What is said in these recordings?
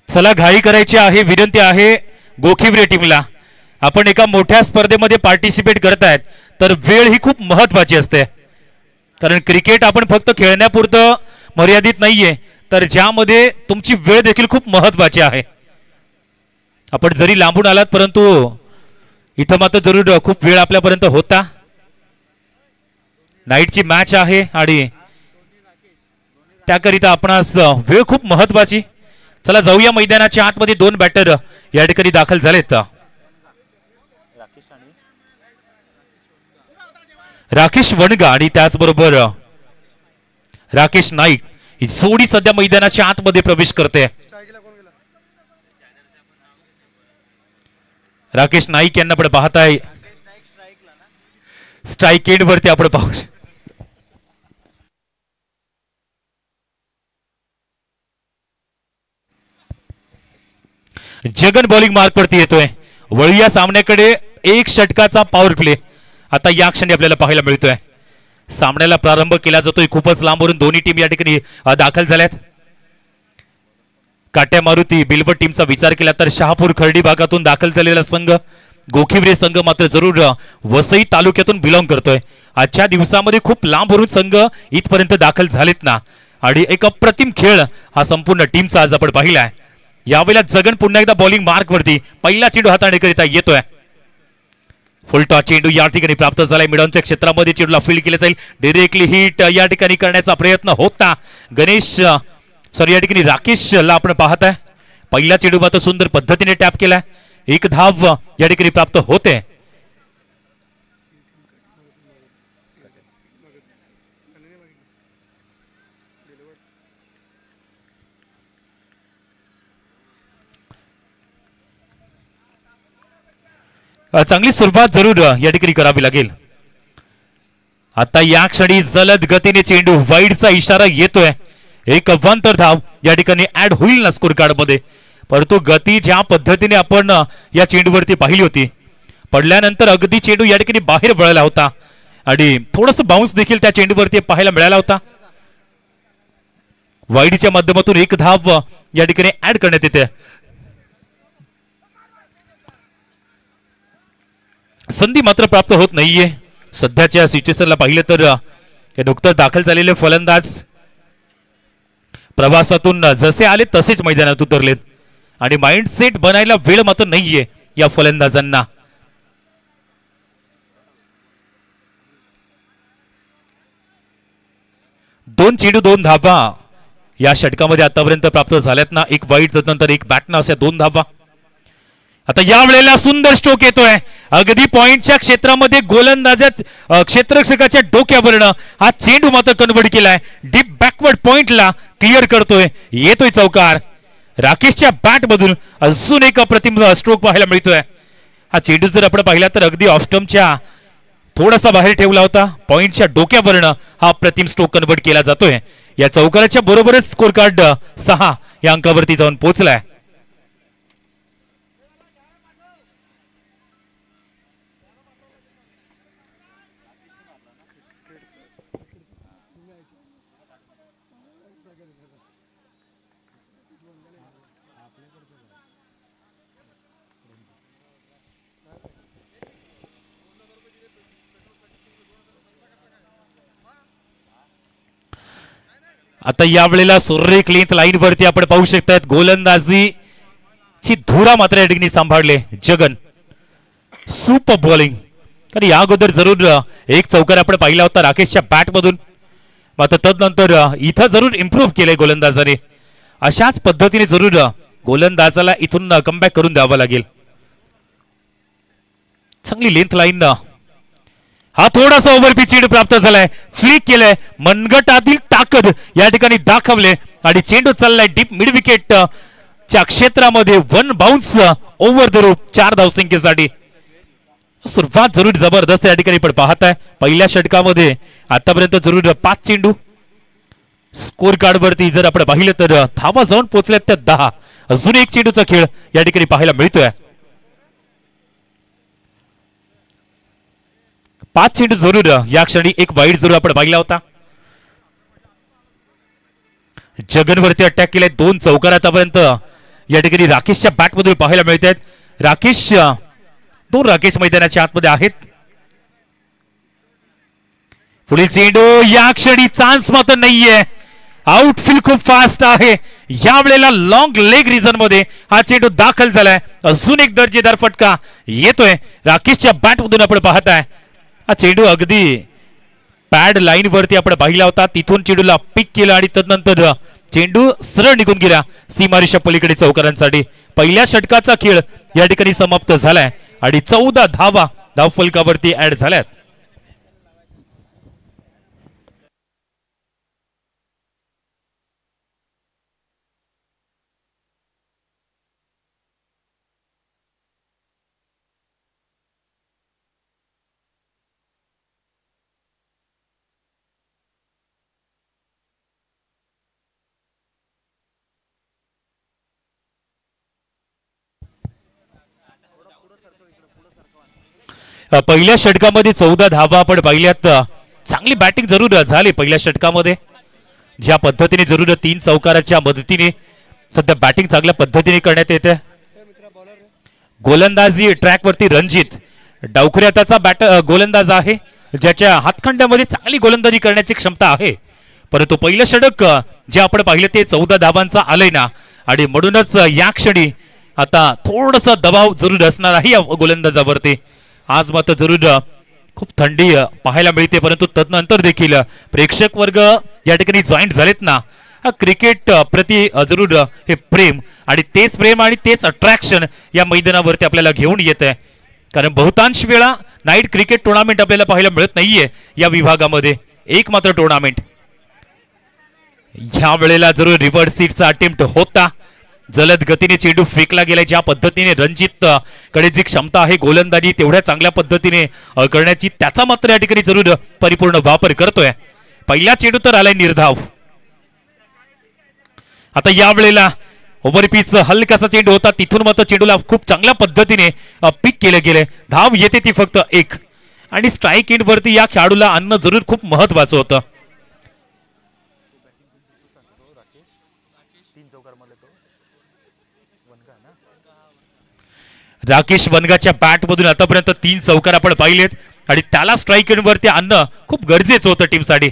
चला घाई करायची आहे, विनंती आहे गोखिवरे टीमला. आपण एका मोठ्या स्पर्धेमध्ये पार्टिसिपेट करतायत तर वेळ ही खूप महत्वाची असते, कारण क्रिकेट आपण फक्त खेळण्यापुरतं मर्यादित नाहीये, तर ज्यामध्ये तुमची वेळ देखील खूप महत्वाची आहे. आपण जरी लांबून आलात परंतु इथं मात्र जरूर खूप वेळ आपल्यापर्यंत होता. नाईटची मॅच आहे आणि त्याकरिता आपणास वेळ खूप महत्वाची. चला जाऊया मैदानाच्या आतमध्ये. दोन बॅटर या ठिकाणी दाखल झालेत. राकेश वणगा आणि त्याचबरोबर राकेश नाईक ही जोडी सध्या मैदानाच्या आतमध्ये प्रवेश करते. राकेश नाईक यांना आपण पाहताय स्ट्राइक एंड वरती आपण पाहू. जगन बॉलिंग मार्क वरती येतोय. वळूया सामन्याकडे. एक षटकाचा पॉवर प्ले आता या क्षणी आपल्याला पाहायला मिळतोय. सामन्याला प्रारंभ केला जातोय खूपच लांबवरून. दोन्ही टीम या ठिकाणी दाखल झाल्यात. काट्या मारुती बिलवट टीमचा विचार केला तर शहापूर खर्डी भागातून दाखल झालेला संघ गोखिवरे संघ मात्र जरूर वसई तालुक्यातून बिलॉंग करतोय. आजच्या दिवसामध्ये खूप लांबवरून संघ इथपर्यंत दाखल झालेत ना, आणि एक अप्रतिम खेळ हा संपूर्ण टीमचा आज आपण पाहिलाय. यावेळेला जगन पुन्हा एकदा बॉलिंग मार्क वरती पहिला चेंडू हाताळण्याकरिता येतोय. फुल टॉस चेंडू या ठिकाणी प्राप्त झालाय. मिडॉनच्या क्षेत्रामध्ये चेंडूला फील्ड केलं जाईल. डायरेक्टली हिट या ठिकाणी करण्याचा प्रयत्न होता. या ठिकाणी राकेशला आपण पाहताय. पहिला चेंडू मात्र सुंदर पद्धतीने टॅप केलाय. एक धाव या ठिकाणी प्राप्त होते. चांगली सुरुवात जरूर या ठिकाणी करावी लागेल. आता या क्षणी जलद गतीने चेंडू वाईडचा इशारा येतोय. एक अवांतर धाव या ठिकाणी ऍड होईल ना स्कोर कार्ड मध्ये, परंतु गती ज्या पद्धतीने आपण या चेंडूवरती पाहिली होती, पडल्यानंतर अगदी चेंडू या ठिकाणी बाहेर वळला होता आणि थोडस बाउन्स देखील त्या चेंडूवरती पाहायला मिळाला होता. वाईडच्या माध्यमातून एक धाव या ठिकाणी ऍड करण्यात येते. संधी मात्र प्राप्त होत नाहीये. सध्याच्या सिच्युएशनला पाहिलं तर नुकतंच दाखल झालेले फलंदाज प्रवासातून जसे आले तसेच मैदानात उतरलेत आणि माइंडसेट बनायला वेळ मात्र नाहीये या फलंदाजांना. दोन चेंडू दोन धावा या षटकामध्ये आतापर्यंत प्राप्त झाल्यात ना. एक वाईड नंतर एक बॅटना अशा दोन धावा. आता या वेळेला सुंदर स्ट्रोक येतोय अगदी पॉइंटच्या क्षेत्रामध्ये. गोलंदाजाच्या क्षेत्ररक्षकाच्या डोक्यावरनं हा चेंडू मात्र कन्वर्ट केलाय. डीप बॅकवर्ड पॉइंटला क्लिअर करतोय. येतोय चौकार. राकेशच्या बॅट मधून अजून एक अप्रतिम स्ट्रोक पाहायला मिळतोय. हा चेंडू जर आपण पाहिला तर अगदी ऑफ स्टंपच्या थोडासा बाहेर ठेवला होता. पॉइंटच्या डोक्यावरनं हा अप्रतिम स्ट्रोक कन्वर्ट केला जातोय. या चौकाराच्या बरोबरच स्कोर कार्ड 6 या अंकावरती जाऊन पोहोचलाय. आता या वेळेला सुरेख लेंथ लाईन वरती आपण पाहू शकतात. गोलंदाजीची धुरा मात्र या ठिकाणी सांभाळले जगन. Super bowling. कारण या अगोदर जरूर एक चौकार आपण पाहिला होता राकेशच्या बॅट मधून, मात्र तदनंतर इथं जरूर इम्प्रूव्ह केलंय गोलंदाजाने. अशाच पद्धतीने जरूर गोलंदाजाला इथून कमबॅक करून द्यावं लागेल. चांगली लेंथ लाईन. हा थोडासा ओव्हरपिच चेंडू प्राप्त झालाय. फ्लिक केलंय. मनगटातील ताकद या ठिकाणी दाखवले आणि चेंडू चाललाय डीप मिड विकेट च्या क्षेत्रामध्ये. वन बाउन्स ओव्हर द रूप 4 धावसंख्येसाठी. सुरुवात जरूर जबरदस्त या ठिकाणी पण पाहताय. पहिल्या षटकामध्ये आतापर्यंत जरूर 5 चेंडू स्कोर कार्ड वरती जर आपण पाहिलं तर धावा जाऊन पोहोचल्यात त्या 10. अजून एक चेंडूचा खेळ या ठिकाणी पाहायला मिळतोय. 5 चेंडू जरूर या क्षणी एक वाईट जरूर आपण पाहिला होता. जगनवरती अटॅक केलाय 2 चौकार आतापर्यंत या ठिकाणी राकेशच्या बॅट मधून पाहायला मिळत आहेत. राकेश 2 राकेश मैदानाच्या आतमध्ये आहेत. पुढील चेंडू या क्षणी चान्स मात्र नाहीये. आउटफील्ड खूप फास्ट आहे. या वेळेला लॉंग लेग रिजन मध्ये हा चेंडू दाखल झालाय. अजून एक दर्जेदार फटका येतोय राकेशच्या बॅट मधून आपण पाहताय. हा चेंडू अगदी पॅड लाईन वरती आपण पाहिला होता. तिथून चेंडूला पिक केला आणि तदनंतर चेंडू सरळ निघून गेला सीमारेषा पलीकडे चौकारांसाठी. पहिल्या षटकाचा खेळ या ठिकाणी समाप्त झालाय आणि 14 धावा धावफलकावरती ऍड झाल्यात. पहिल्या षटकामध्ये 14 धावा आपण पाहिल्यात. चांगली बॅटिंग जरूर झाली पहिल्या षटकामध्ये. ज्या पद्धतीने जरूर 3 चौकाराच्या मदतीने सध्या बॅटिंग चांगल्या पद्धतीने करण्यात येते. गोलंदाजी ट्रॅक वरती रणजित डावखरे आताचा गोलंदाज आहे ज्याच्या हातखंड्यामध्ये चांगली गोलंदाजी करण्याची क्षमता आहे. परंतु पहिलं षटक जे आपण पाहिलं ते 14 धावांचा आलंय ना आणि म्हणूनच या क्षणी आता थोडासा दबाव जरूर असणार आहे या गोलंदाजावरती. आज मात्र जरूर खूप थंडी पाहायला मिळते परंतु तदनंतर देखील प्रेक्षक वर्ग या ठिकाणी जॉईंट झालेत ना. क्रिकेट प्रति जरूर हे प्रेम आणि तेच अट्रॅक्शन या मैदानावरती आपल्याला घेऊन येत आहे. कारण बहुतांश वेळा नाईट क्रिकेट टुर्नामेंट आपल्याला पाहायला मिळत नाहीये या विभागामध्ये. एक मात्र टुर्नामेंट ह्या वेळेला जरूर रिव्हर्स सीटचा अटेम्प्ट होता. जलद गतीने चेंडू फेकला गेलाय. ज्या पद्धतीने रणजित कडे जी क्षमता आहे गोलंदाजी तेवढ्या चांगल्या पद्धतीने करण्याची त्याचा मात्र या ठिकाणी जरूर परिपूर्ण वापर करतोय. पहिला चेंडू तर आलाय निर्धाव. आता या वेळेला ओव्हरपिच हलकासा चेंडू होता तिथून मात्र चेंडूला खूप चांगल्या पद्धतीने पिक केले गेले. धाव येते ती फक्त 1 आणि स्ट्राईक एंड वरती या खेळाडूला आणणं जरूर खूप महत्वाचं होतं. राकेश वनगाच्या बॅट मधून आतापर्यंत 3 चौकार आपण पाहिलेत आणि त्याला स्ट्राईक एंड वरती आणणं खूप गरजेचं होतं टीमसाठी.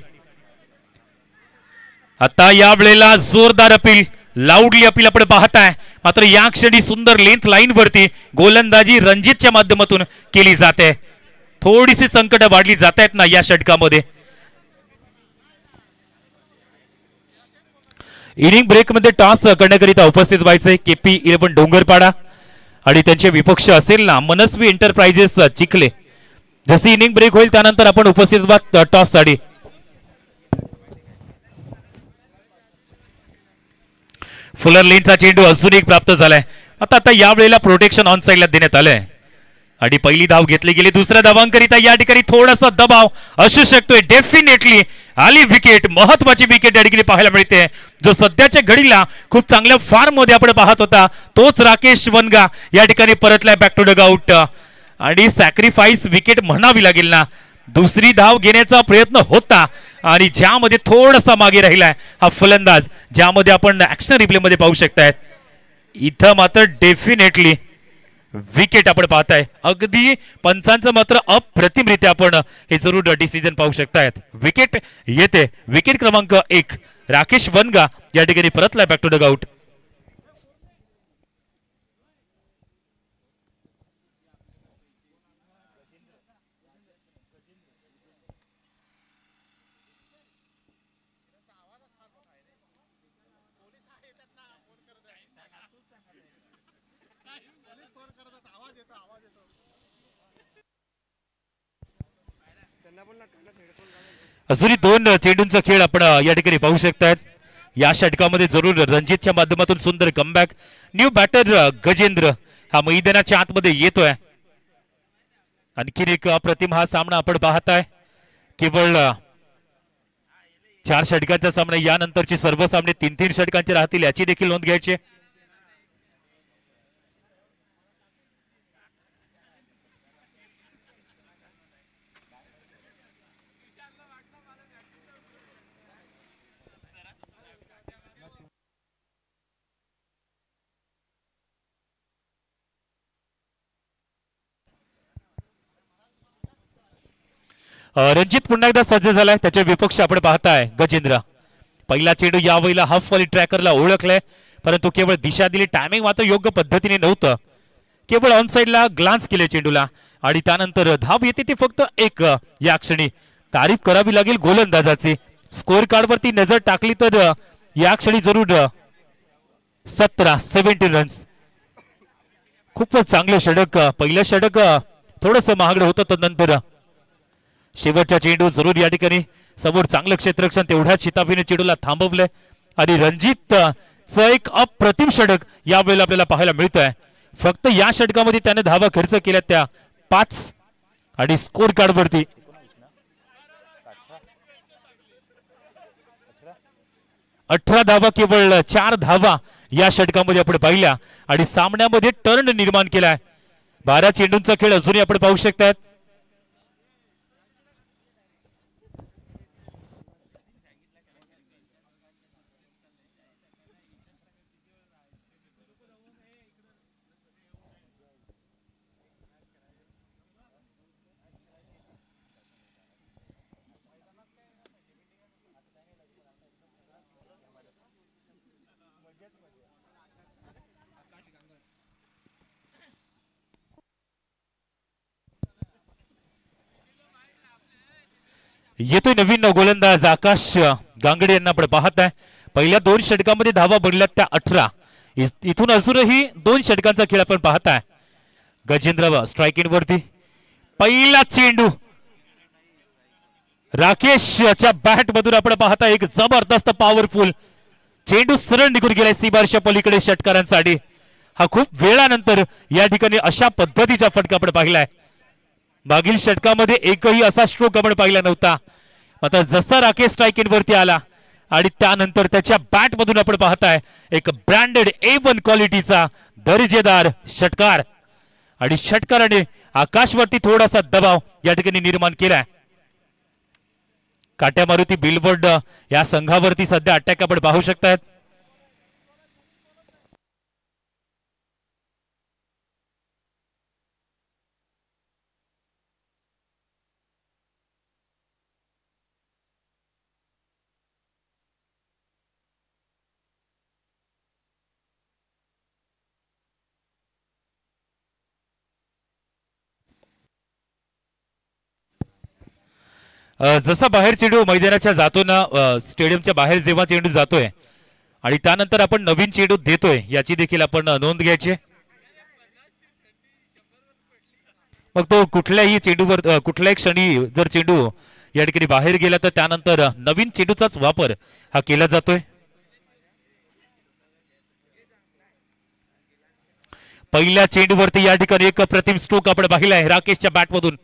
आता या वेळेला जोरदार अपील लाऊडली अपील आपण पाहताय. मात्र या क्षणी सुंदर लेंथ लाईन वरती गोलंदाजी रणजितच्या माध्यमातून केली जाते. थोडीशी संकट वाढली जात आहेत ना या षटकामध्ये. इनिंग ब्रेक मध्ये टॉस करण्याकरिता उपस्थित व्हायचंय KP11 डोंगरपाडा आणि त्यांचे विपक्ष असेल ना मनस्वी एंटरप्राइजेस चिखले. जशी इनिंग ब्रेक होईल त्यानंतर आपण उपस्थित व्हा टॉस साठी. फुलर लेनचा चेंडू अजून एक प्राप्त झालाय. आता या वेळेला प्रोटेक्शन ऑन साइडला देण्यात आलंय आणि पहिली धाव घेतली गेली. दुसऱ्या धावांकरिता या ठिकाणी थोडासा दबाव असू शकतोय. डेफिनेटली आली विकेट. महत्वाची विकेट या ठिकाणी पाहायला मिळते. जो सध्याच्या घडीला खूप चांगल्या फॉर्म मध्ये आपण पाहत होता तोच राकेश वनगा या ठिकाणी परतलाय बॅक टू डग आउट आणि सॅक्रिफाईस विकेट म्हणावी लागेल ना. दुसरी धाव घेण्याचा प्रयत्न होता आणि ज्यामध्ये थोडासा मागे राहिलाय हा फलंदाज ज्यामध्ये आपण ऍक्शन रिप्ले मध्ये पाहू शकतायत. इथं मात्र डेफिनेटली विकेट आपण पाहताय. अगदी पंचांचं मात्र अप्रतिमरित्या आपण हे जरूर डिसिजन पाहू शकतायत. विकेट येते. विकेट क्रमांक 1 राकेश वनगा या ठिकाणी परतलाय बॅक टू डग आउट. अजूनही 2 चेंडूंचा खेळ आपण या ठिकाणी पाहू शकतायत. या षटकामध्ये जरूर रणजितच्या माध्यमातून सुंदर कमबॅक. न्यू बॅटर गजेंद्र हा मैदानाच्या आतमध्ये येतोय. आणखीन एक अप्रतिम हा सामना आपण पाहताय. केवळ 4 षटकांचा सामना, यानंतरचे सर्व सामने 3-3 षटकांचे राहतील याची देखील नोंद घ्यायची. रणजित पुन्हा एकदा सज्ज झालाय, त्याचे विपक्ष आपण पाहताय गजेंद्र. पहिला चेंडू यावेळेला हाफ वॉली ट्रॅकरला ओळखलाय, परंतु केवळ दिशा दिली, टायमिंग मात्र योग्य पद्धतीने नव्हतं. केवळ ऑन साइडला ग्लान्स केले चेंडूला आणि त्यानंतर धाव येते ती फक्त एक. या क्षणी तारीफ करावी लागेल गोलंदाजाची. स्कोर कार्ड वरती नजर टाकली तर या क्षणी जरूर 17 रन्स. खूपच चांगले षटक. पहिलं षटक थोडस महागडं होतं, तदनंतर शेवटचा चेंडू जरूर या ठिकाणी समोर चांगलं क्षेत्ररक्षण, तेवढ्याच शिताफीने चेंडूला थांबवलंय आणि रणजितचं एक अप्रतिम षटक यावेळेला आपल्याला पाहायला मिळत आहे. फक्त या षटकामध्ये त्याने धावा खर्च केल्या त्या 5 आणि स्कोर कार्ड वरती 18 धावा, केवळ 4 धावा या षटकामध्ये आपण पाहिल्या आणि सामन्यामध्ये टर्न निर्माण केलाय. 12 चेंडूंचा खेळ अजूनही आपण पाहू शकतात. येतोय नवीन गोलंदाज आकाश गांगडे यांना आपण पाहत आहे. पहिल्या 2 षटकामध्ये धावा बनल्यात त्या 18. इथून अजूनही 2 षटकांचा खेळ आपण पाहताय. गजेंद्र स्ट्रायकिंग वरती. पहिला चेंडू राकेशच्या बॅट मधून आपण पाहताय, एक जबरदस्त पॉवरफुल चेंडू सरळ निघून गेलाय सीमारेषा पलीकडे षटकारांसाठी. हा खूप वेळानंतर या ठिकाणी अशा पद्धतीचा फटका आपण पाहिलाय. मागील षटकामध्ये एकही असा स्ट्रोक आपण पाहिला नव्हता. आता जसा राकेश स्ट्रायकिंग वरती आला आणि त्यानंतर त्याच्या बॅट मधून आपण पाहताय एक ब्रँडेड A1 क्वालिटीचा दर्जेदार षटकार आणि षटकाराने आकाशवरती थोडासा दबाव या ठिकाणी निर्माण केलाय. काट्या मारुती बिलबोर्ड या संघावरती सध्या अटॅक आपण पाहू शकतात. जसा बाहेर चेंडू मैदानाच्या जातो ना, स्टेडियमच्या बाहेर जेव्हा चेंडू जातोय आणि त्यानंतर आपण नवीन चेंडू देतोय याची देखील आपण नोंद घ्यायची. मग तो कुठल्याही चेंडूवर कुठल्याही क्षणी जर चेंडू या ठिकाणी बाहेर गेला तर त्यानंतर नवीन चेंडूचाच वापर हा केला जातोय. पहिल्या चेंडूवरती या ठिकाणी एक प्रतिम स्ट्रोक आपण पाहिलाय राकेशच्या बॅटमधून.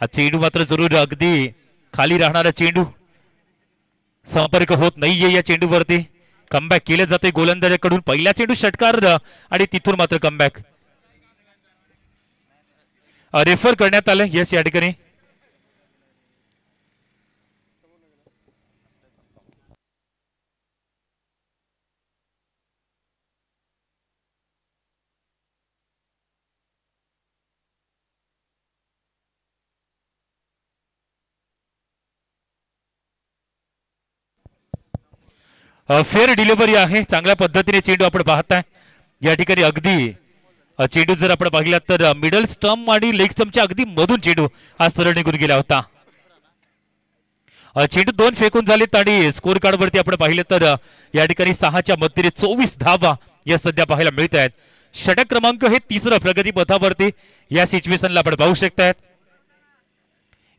हा चेंडू मात्र जरूर अगदी खाली राहणारा चेंडू, संपर्क होत नाहीये या चेंडूवरती. कमबॅक केलं जाते गोलंदाजाकडून. पहिला चेंडू षटकार आणि तिथून मात्र कमबॅक रेफर करण्यात आलं. यस, या ठिकाणी फेअर डिलिव्हरी आहे. चांगल्या पद्धतीने चेंडू आपण पाहताय या ठिकाणी. अगदी चेंडू जर आपण पाहिला तर मिडल स्टंप आणि लेग स्टंपच्या अगदी मधून चेंडू हा सरळ निघून गेला होता. चेंडू 2 फेकून झालेत आणि स्कोर कार्ड वरती आपण पाहिलं तर या ठिकाणी 6च्या मध्येने 24 धावा या सध्या पाहायला मिळत आहेत. षटक क्रमांक हे 3रं प्रगती पथावरती या सिच्युएशनला आपण पाहू शकतात.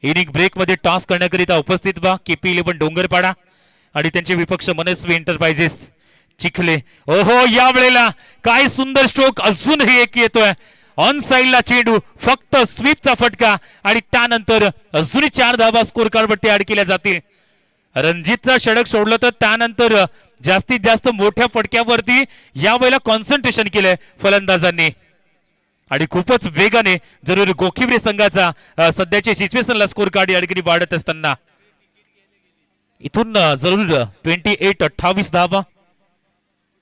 इनिंग ब्रेक मध्ये टॉस करण्याकरिता उपस्थित व्हा KP11 डोंगरपाडा आणि त्यांचे विपक्ष मनस्वी एंटरप्राइजेस चिखले. ओहो, या वेळेला काय सुंदर स्ट्रोक. अजूनही एक येतोय ऑन साइडला चेंडू, फक्त स्वीपचा फटका आणि त्यानंतर अजूनही 4 धावा स्कोर कार्ड वरती ऍड केल्या जातील. रणजितचा षटक सोडलं तर त्यानंतर जास्तीत जास्त मोठ्या फटक्यावरती यावेळेला कॉन्सन्ट्रेशन केलंय फलंदाजांनी आणि खूपच वेगाने जरूर गोखिवरे संघाचा सध्याच्या सिच्युएशनला स्कोर कार्ड या ठिकाणी वाढत असताना इथून जरूर 28-28 धावा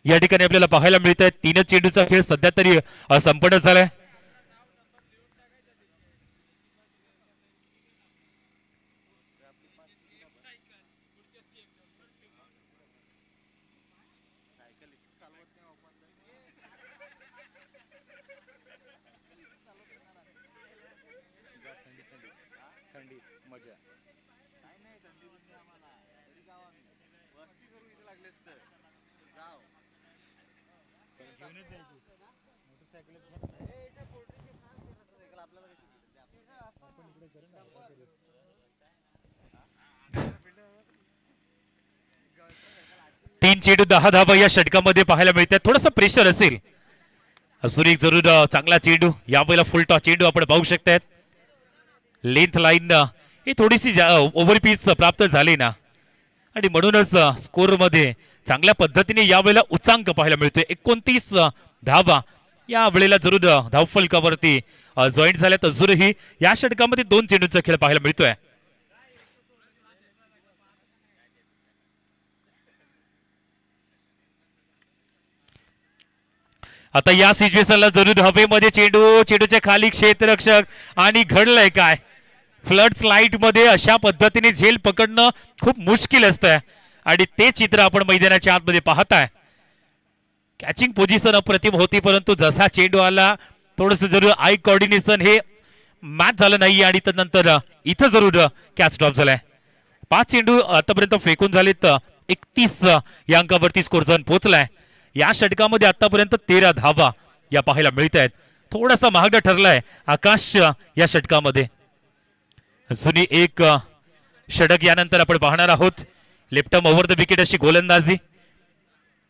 या ठिकाणी आपल्याला पाहायला मिळत आहे. तीनच चेंडूचा खेळ सध्या तरी संपन्न झालाय. तीन चेंडू 10 धावा या षटकामध्ये पाहायला मिळतात. थोडंसं प्रेशर असेल अजून एक जरूर चांगला चेंडू यावेळेला फुल टॉस चेंडू आपण पाहू शकतात. लेंथ लाईन ही थोडीशी ओव्हर पिच प्राप्त झाली ना आणि म्हणूनच स्कोर मध्ये चांगल्या पद्धतीने यावेळेला उच्चांक पाहायला मिळतोय. 29 धावा या वेळेला जरूर धावफलकावरती जॉईंट झाल्यात. अजूनही या षटकामध्ये 2 चेंडूंचा खेळ पाहायला मिळतोय. आता या सिच्युएशनला जरूर हवेमध्ये चेंडूच्या खाली क्षेत्ररक्षक आणि घडलंय काय फ्लड स्लाइड मध्ये अशा पद्धतीने झेल पकडणं खूप मुश्किल असतं आणि ते चित्र आपण मैदानाच्या आतमध्ये पाहताय. कॅचिंग पोझिशन अप्रतिम होती परंतु जसा चेंडू आला थोडस जरूर आय कोऑर्डिनेशन हे मॅच झालं नाही आणि त्यानंतर इथं जरूर कॅच ड्रॉप झालाय. 5 चेंडू आतापर्यंत फेकून झालेत. 31 या अंकावरती स्कोर जाऊन पोहोचलाय. या षटकामध्ये आतापर्यंत 13 धावा या पाहायला मिळत आहेत. थोडासा महागडा ठरलाय आकाश या षटकामध्ये. जुनी एक षटक यानंतर आपण पाहणार आहोत. लेफ्टम ओव्हर द विकेट अशी गोलंदाजी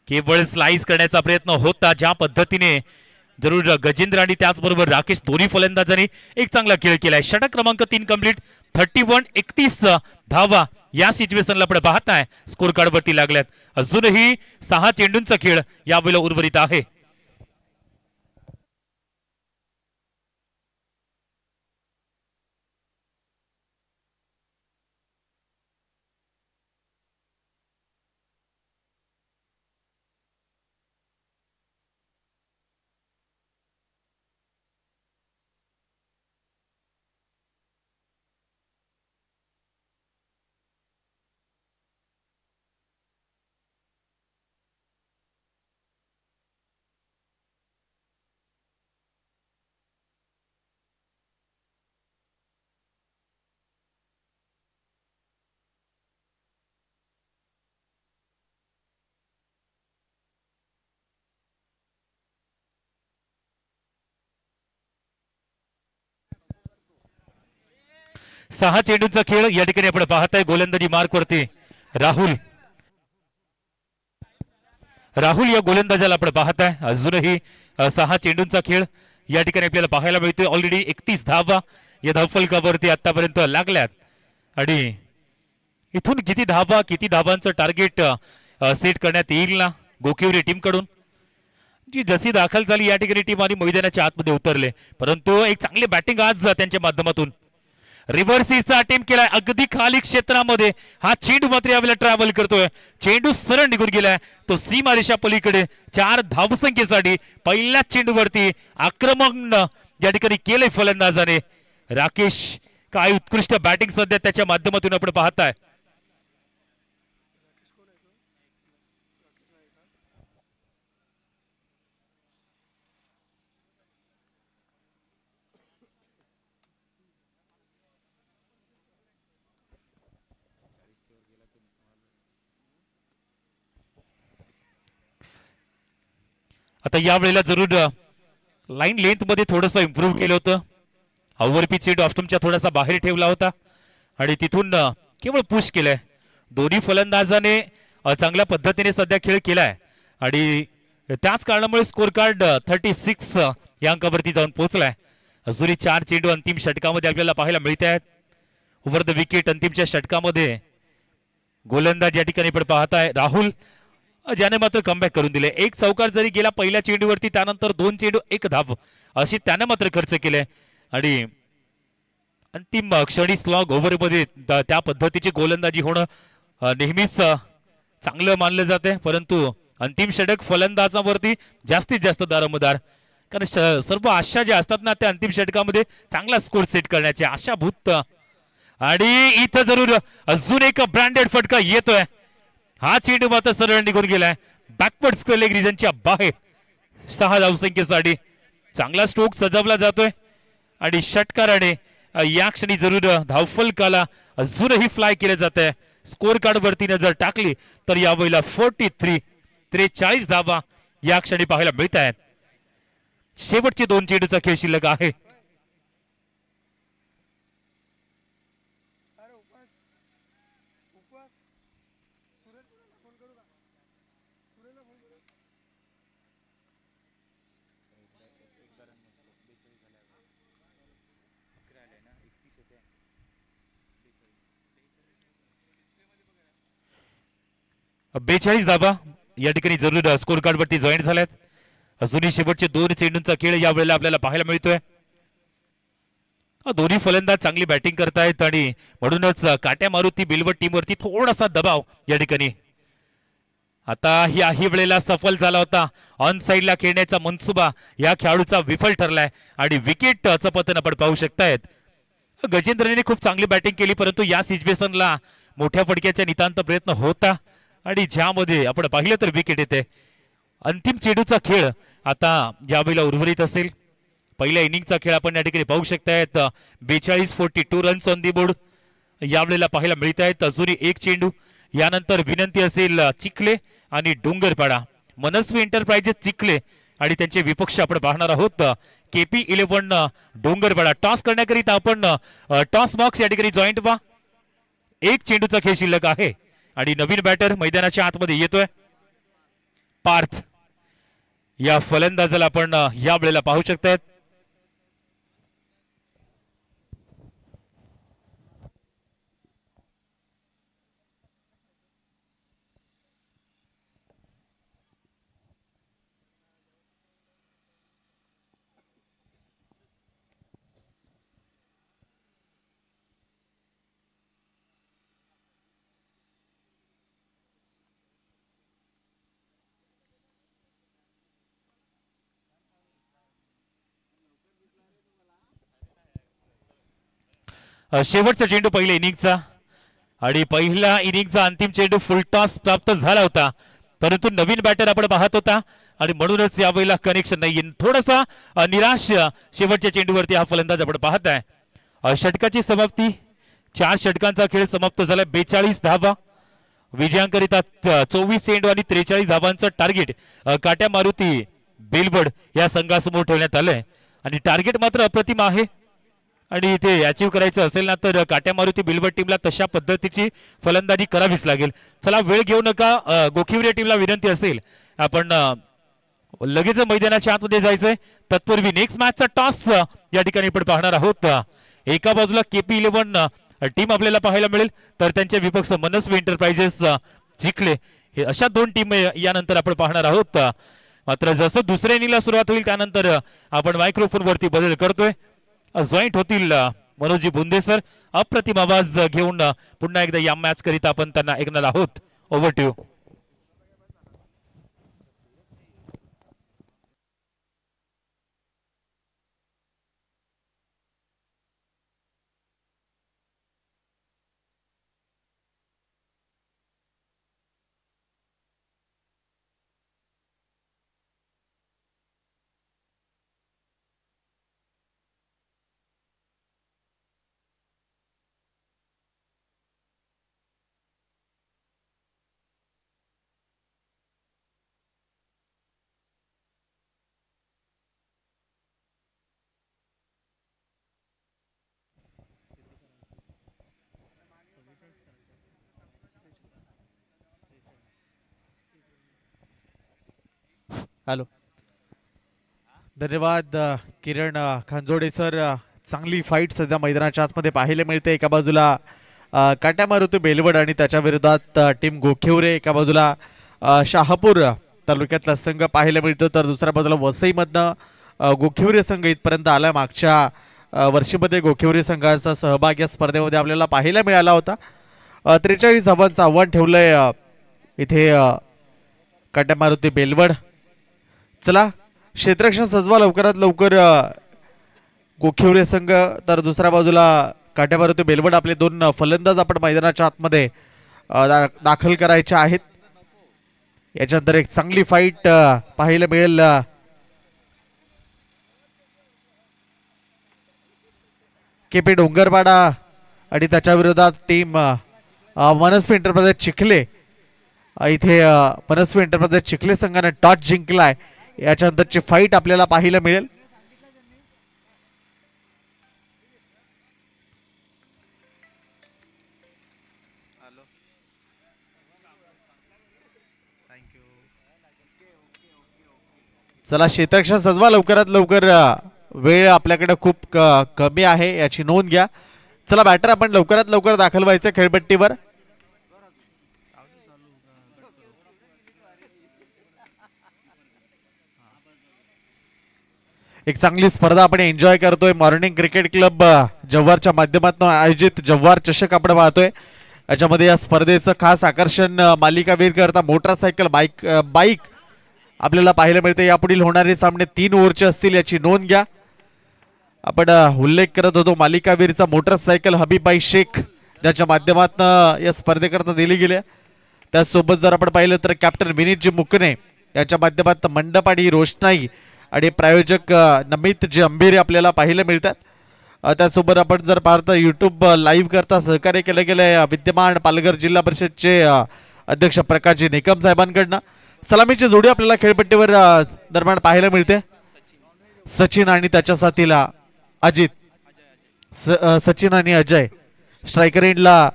केवळ स्लाइस करण्याचा प्रयत्न होता. ज्या पद्धतीने जरूर गजेंद्र आणि त्याचबरोबर राकेश दोन्ही फलंदाजांनी एक चांगला खेळ केलाय. षटक क्रमांक 3 कंप्लीट. 31 धावा या सिच्युएशनला आपण पाहताय स्कोर कार्ड वरती लागल्यात. अजूनही 6 चेंडूंचा खेळ यावेळेला उर्वरित आहे. सहा चेंडूंचा खेळ या ठिकाणी आपण पाहताय. गोलंदाजी मार्क वरती राहुल या गोलंदाजाला आपण पाहताय. अजूनही 6 चेंडूंचा खेळ या ठिकाणी आपल्याला पाहायला मिळतोय. ऑलरेडी 31 धावा या धावफलकावरती आतापर्यंत लागल्यात आणि इथून किती धावांचं टार्गेट सेट करण्यात येईल ना गोखिवरे टीम कडून. जी जशी दाखल झाली या ठिकाणी टीम आणि मैदानाच्या आतमध्ये उतरले परंतु एक चांगली बॅटिंग आज त्यांच्या माध्यमातून. रिव्हर्सीचा अटेम्प्ट केलाय अगदी खाली क्षेत्रामध्ये. हा चेंडू मात्र यावेळेला ट्रॅव्हल करतोय. चेंडू सरळ निघून गेलाय तो सीमारेषा पलीकडे. 4 धावसंख्येसाठी पहिल्याच चेंडूवरती आक्रमण या ठिकाणी केलंय फलंदाजाने. राकेश काय उत्कृष्ट बॅटिंग सध्या त्याच्या माध्यमातून आपण पाहताय. आता या वेळेला जरूर लाईन लेंथ मध्ये थोडंसं इम्प्रूव्ह केलं होतं. ओव्हर पिच चेंडू ऑफ्टमच्या थोडासा बाहेर ठेवला होता आणि तिथून केवळ पुश केलंय. दोन्ही फलंदाजाने चांगल्या पद्धतीने सध्या खेळ केलाय आणि त्याच कारणामुळे स्कोर कार्ड 36 या अंकावरती जाऊन पोहोचलाय. अजूनही 4 चेंडू अंतिम षटकामध्ये आपल्याला पाहायला मिळत आहेत. ओव्हर द विकेट अंतिमच्या षटकामध्ये गोलंदाज या ठिकाणी पण पाहताय राहुल, ज्याने मात्र कमबॅक करून दिले. एक चौकार जरी गेला पहिल्या चेंडूवरती, त्यानंतर 2 चेंडू 1 धाव अशी त्याने मात्र खर्च केले. आणि अंतिम क्षणी स्लॉग ओव्हरमध्ये त्या पद्धतीची गोलंदाजी होणं नेहमीच चांगलं मानलं जाते. परंतु अंतिम षटक फलंदाजावरती जास्तीत जास्त दारोमदार, कारण सर्व आशा ज्या असतात ना त्या अंतिम षटकामध्ये चांगला स्कोर सेट करण्याची आशाभूत. आणि इथं जरूर अजून एक ब्रँडेड फटका येतोय. हा चेंडू मात्र सरळ निघून गेलाय बॅकवर्ड स्क्वेअर लेग रिजनच्या बाहेर. 6 धावसंख्येसाठी चांगला स्ट्रोक सजवला जातोय आणि षटकाराने या क्षणी जरूर धावफलकाला अजूनही फ्लाय केले जात आहे. स्कोर कार्ड वरती नजर टाकली तर यावेळेला 43 धावा या क्षणी पाहायला मिळत आहेत. शेवटचे 2 चेंडूचा खेळ शिल्लक आहे. बेचाळीस धावा या ठिकाणी जरूर स्कोर कार्ड वरती जॉईन झाल्यात. अजूनही शेवटचे 2 चेंडूंचा खेळ या वेळेला आपल्याला पाहायला मिळतोय. दोन्ही फलंदाज चांगली बॅटिंग करतायत आणि म्हणूनच काट्या मारुती बिलवट टीमवरती थोडासा दबाव या ठिकाणी. आता याही वेळेला सफल झाला होता. ऑन साइडला खेळण्याचा मनसुबा या खेळाडूचा विफल ठरलाय आणि विकेटचं पतन आपण पाहू शकतायत. गजेंद्रने खूप चांगली बॅटिंग केली, परंतु या सिच्युएशनला मोठ्या फटक्याचा नितांत प्रयत्न होता आणि ज्यामध्ये आपण पाहिलं तर विकेट येते. अंतिम चेंडूचा खेळ आता यावेळेला उर्वरित असेल. पहिल्या इनिंगचा खेळ आपण या ठिकाणी पाहू शकतायत. 42 रन्स ऑन दी बोर्ड यावेळेला पाहायला मिळत आहेत. अजूनही एक चेंडू. यानंतर विनंती असेल चिखले आणि डोंगरपाडा, मनस्वी एंटरप्राइजेस चिखले आणि त्यांचे विपक्ष आपण पाहणार आहोत KP11 डोंगरपाडा. टॉस करण्याकरिता आपण टॉस बॉक्स या ठिकाणी जॉईंट व्हा. एक चेंडूचा खेळ शिल्लक आहे आणि नवीन बॅटर मैदानाच्या आतमध्ये येतोय पार्थ. या फलंदाजाला आपण या वेळेला पाहू शकतायत. शेवटचा चेंडू पहिल्या इनिंगचा आणि पहिल्या इनिंगचा अंतिम चेंडू फुल टॉस प्राप्त झाला होता, परंतु नवीन बॅटर आपण पाहत होता आणि म्हणूनच यावेळेला कनेक्शन नाही. थोडासा निराश शेवटच्या चेंडूवरती हा फलंदाज आपण पाहत आहे. षटकाची समाप्ती. 4 षटकांचा खेळ समाप्त झाला. 42 धावा विजयांकरिता 24 चेंडू आणि 43 धावांचं टार्गेट काट्या मारुती बेलवड या संघासमोर ठेवण्यात आलंय आणि टार्गेट मात्र अप्रतिम आहे. आणि इथे अचीव करायचं असेल ना तर काट्या मारुती बिलवट टीमला तशा पद्धतीची फलंदाजी करावीच लागेल. चला वेळ घेऊ नका. गोखिवरे टीमला विनंती असेल आपण लगेच मैदानाच्या आतमध्ये जायचंय. तत्पूर्वी नेक्स्ट मॅचचा टॉस या ठिकाणी आपण पाहणार आहोत. एका बाजूला KP11 टीम आपल्याला पाहायला मिळेल तर त्यांचे विपक्ष मनस्वी एंटरप्राइजेस चिखले हे अशा 2 टीम यानंतर आपण पाहणार आहोत. मात्र जसं दुसऱ्या इनिंगला सुरुवात होईल त्यानंतर आपण मायक्रोफोन वरती बदल करतोय. जॉईंट होतील मनोजी बुंदे सर. अप्रतिम आवाज घेऊन पुन्हा एकदा या मॅच करिता आपण त्यांना ऐकणार आहोत. Over to you. हॅलो, धन्यवाद किरण खांजोडे सर. चांगली फाईट सध्या मैदानाच्या आतमध्ये पाहायला मिळते. एका बाजूला काट्या मारुती बेलवड आणि त्याच्या विरोधात टीम गोखिवरे एका बाजूला शहापूर तालुक्यातला संघ पाहायला मिळतो, तर दुसऱ्या बाजूला वसईमधनं गोखिवरे संघ इथपर्यंत आला. मागच्या वर्षीमध्ये गोखिवरे संघाचा सहभाग या स्पर्धेमध्ये आपल्याला पाहायला मिळाला होता. 43 धावांचं आव्हान ठेवलंय इथे काट्या मारुती बेलवड. चला क्षेत्ररक्षण सजवा लवकरात लवकर गोखिवरे संघ, तर दुसऱ्या बाजूला काट्या मारुती बेलवड. आपले दोन फलंदाज आपण मैदानाच्या आतमध्ये दाखल करायचे आहेत. याच्यानंतर एक चांगली फाईट पाहायला मिळेल. केपी डोंगरपाडा आणि त्याच्या विरोधात टीम मनस्वी एंटरप्राइजेस चिखले. इथे मनस्वी एंटरप्राइजेस चिखले संघाने टॉस जिंकलाय. याच्यानंतरची फाईट आपल्याला पाहायला मिळेल. चला क्षेत्ररक्षण सजवा लवकरात लवकर, वेळ आपल्याकडे खूप कमी आहे याची नोंद घ्या. चला बॅटर आपण लवकरात लवकर दाखल व्हायचं खेळपट्टीवर. एक चांगली स्पर्धा आपण एन्जॉय करतोय. मॉर्निंग क्रिकेट क्लब जव्हारच्या माध्यमातून आयोजित जव्हार चषक आपण पाहतोय. याच्यामध्ये या स्पर्धेचं खास आकर्षण मालिकावीर करता मोटरसायकल बाईक आपल्याला पाहायला मिळते. यापुढील होणारे सामने 3 ओव्हरचे असतील याची नोंद घ्या. आपण उल्लेख करत होतो मालिकावीरचा मोटरसायकल हबीबाई शेख ज्याच्या माध्यमातून या स्पर्धेकरता दिली गेली. त्यासोबत जर आपण पाहिलं तर कॅप्टन विनीतजी मुकणे याच्या माध्यमातून मंडप आणि रोषणाई आणि प्रायोजक नमितजी अंभेरे आपल्याला पाहायला मिळतात. त्यासोबत आपण जर पाहता युट्यूब लाईव्ह करता सहकार्य केले गेले विद्यमान पालघर जिल्हा परिषदचे अध्यक्ष प्रकाशजी निकम साहेबांकडनं. सलामीची जोडी आपल्याला खेळपट्टीवर दरम्यान पाहायला मिळते. सचिन आणि त्याच्या साथीला अजित, सचिन आणि अजय. स्ट्रायकर एंडला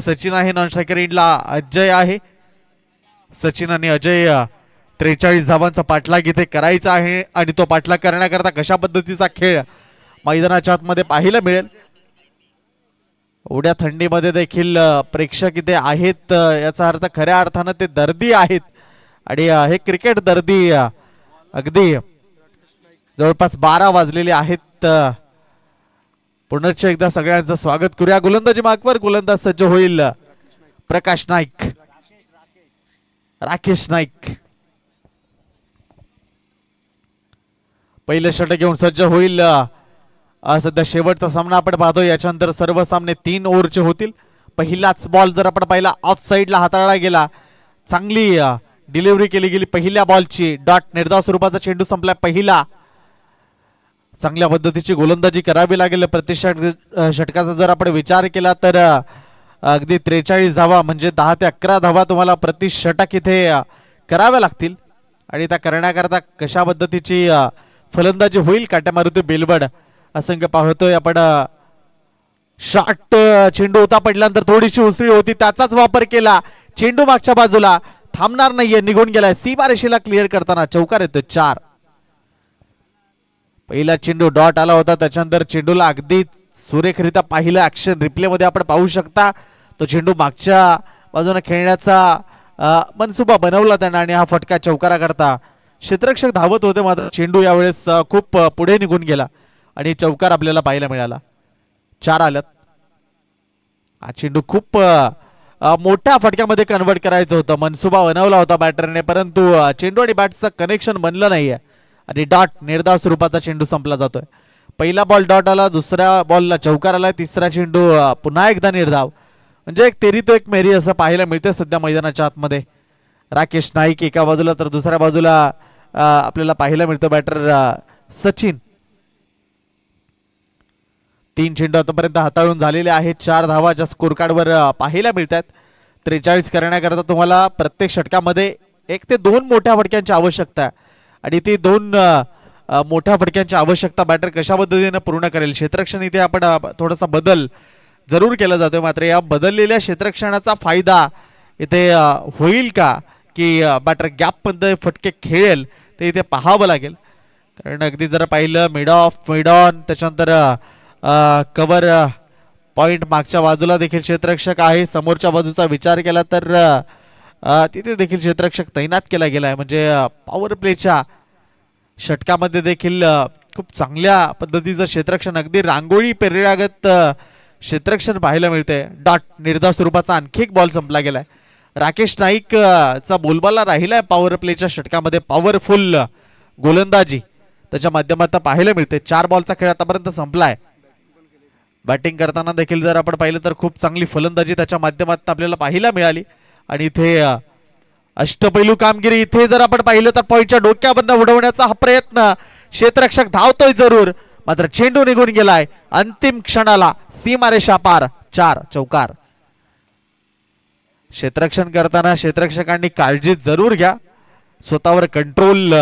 सचिन आहे, नॉन स्ट्रायकर एंडला अजय आहे. सचिन आणि अजय 43 धावांचा पाठलाग इथे करायचा आहे आणि तो पाठलाग करण्याकरता कशा पद्धतीचा खेळ मैदानाच्या आतमध्ये पाहायला मिळेल. एवढ्या थंडीमध्ये देखील प्रेक्षक इथे आहेत, याचा अर्थ खऱ्या अर्थानं ते दर्दी आहेत आणि हे क्रिकेट दर्दी अगदी जवळपास 12 वाजलेले आहेत. पुनश्च एकदा सगळ्यांचं स्वागत करूया. गोलंदाजी मार्कवर गोलंदाज सज्ज होईल प्रकाश नाईक, राकेश नाईक. पहिलं षटक घेऊन सज्ज होईल. सध्या शेवटचा सामना आपण पाहतो. याच्यानंतर सर्व सामने 3 ओव्हरचे होतील. पहिलाच बॉल जर आपण पाहिला ऑफ साईडला हाताळला गेला, चांगली डिलिव्हरी केली गेली पहिल्या बॉलची. डॉट निर्धाव स्वरूपाचा चेंडू संपला पहिला. चांगल्या पद्धतीची गोलंदाजी करावी लागेल. षटकाचा जर आपण विचार केला तर अगदी 43 धावा म्हणजे 10 ते 11 धावा तुम्हाला प्रति षटक इथे कराव्या लागतील आणि त्या करण्याकरता कशा पद्धतीची फलंदाजी होईल काट्या मारुती बेलवड असंख्य पाहतोय आपण. शॉर्ट चेंडू होता, पडल्यानंतर थोडीशी उसळी होती, त्याचाच वापर केला. चेंडू मागच्या बाजूला थांबणार नाहीये, निघून गेलाय. सीमारेषेला क्लिअर करताना चौकार येतो 4. पहिला चेंडू डॉट आला होता, त्याच्यानंतर चेंडूला अगदी सुरेखरित्या पाहिलं ऍक्शन रिप्ले मध्ये आपण पाहू शकता. तो चेंडू मागच्या बाजूने खेळण्याचा मनसुबा बनवला त्यांना आणि हा फटका चौकारा करता क्षेत्ररक्षक धावत होते, मात्र चेंडू यावेळेस खूप पुढे निघून गेला आणि चौकार आपल्याला पाहायला मिळाला. 4 आल्यात. हा चेंडू खूप मोठ्या फटक्यामध्ये कन्वर्ट करायचं होतं, मनसुबा बनवला होता बॅटरने, परंतु चेंडू आणि बॅटचं कनेक्शन बनलं नाहीये आणि डॉट निर्धाव स्वरूपाचा चेंडू संपला जातोय. पहिला बॉल डॉट आला, दुसऱ्या बॉलला चौकार आला, तिसरा चेंडू पुन्हा एकदा निर्धाव. म्हणजे एक तेरी तो एक मेरी असं पाहायला मिळते सध्या मैदानाच्या आतमध्ये. राकेश नाईक एका बाजूला तर दुसऱ्या बाजूला आपल्याला पाहायला मिळतं बॅटर सचिन. 3 चेंडू आतापर्यंत हाताळून झालेले आहेत. 4 धावाच्या स्कोर कार्डवर पाहायला मिळतात. 43 करण्याकरता तुम्हाला प्रत्येक षटकामध्ये 1 ते 2 मोठ्या फटक्यांची आवश्यकता आहे आणि ती 2 मोठ्या फटक्यांची आवश्यकता बॅटर कशा पद्धतीने पूर्ण करेल. क्षेत्ररक्षण इथे आपण थोडासा बदल जरूर केला जातोय, मात्र या बदललेल्या क्षेत्ररक्षणाचा फायदा इथे होईल का की बॅटर गॅप मध्ये फटके खेळेल ते इथे पाहावं लागेल. कारण अगदी जर पाहिलं मिड ऑफ मिड ऑन त्याच्यानंतर कव्हर पॉइंट मागच्या बाजूला देखील क्षेत्ररक्षक आहे. समोरच्या बाजूचा विचार केला तर तिथे देखील क्षेत्ररक्षक तैनात केला गेलाय. म्हणजे पॉवर प्लेच्या षटकामध्ये देखील खूप चांगल्या पद्धतीचं क्षेत्ररक्षण, अगदी रांगोळी पेरल्यागत क्षेत्ररक्षण पाहायला मिळते. डॉट निर्धाव स्वरूपाचा आणखी एक बॉल संपला गेलाय. राकेश नाईक चा बोलबाला राहिलाय पॉवर प्लेच्या षटकामध्ये. पॉवरफुल गोलंदाजी त्याच्या माध्यमातून पाहायला मिळते. 4 बॉलचा खेळ आतापर्यंत संपलाय. बॅटिंग करताना देखील जर आपण पाहिलं तर खूप चांगली फलंदाजी त्याच्या माध्यमातून आपल्याला पाहायला मिळाली. आणि इथे अष्टपैलू कामगिरी. इथे जर आपण पाहिलं तर पॉईंटच्या डोक्यावरनं उडवण्याचा हा प्रयत्न, क्षेत्ररक्षक धावतोय जरूर, मात्र चेंडू निघून गेलाय अंतिम क्षणाला. सीमारेषा पार. 4 चौकार. क्षेत्ररक्षण करताना क्षेत्ररक्षकांनी काळजी जरूर घ्या. स्वतःवर कंट्रोल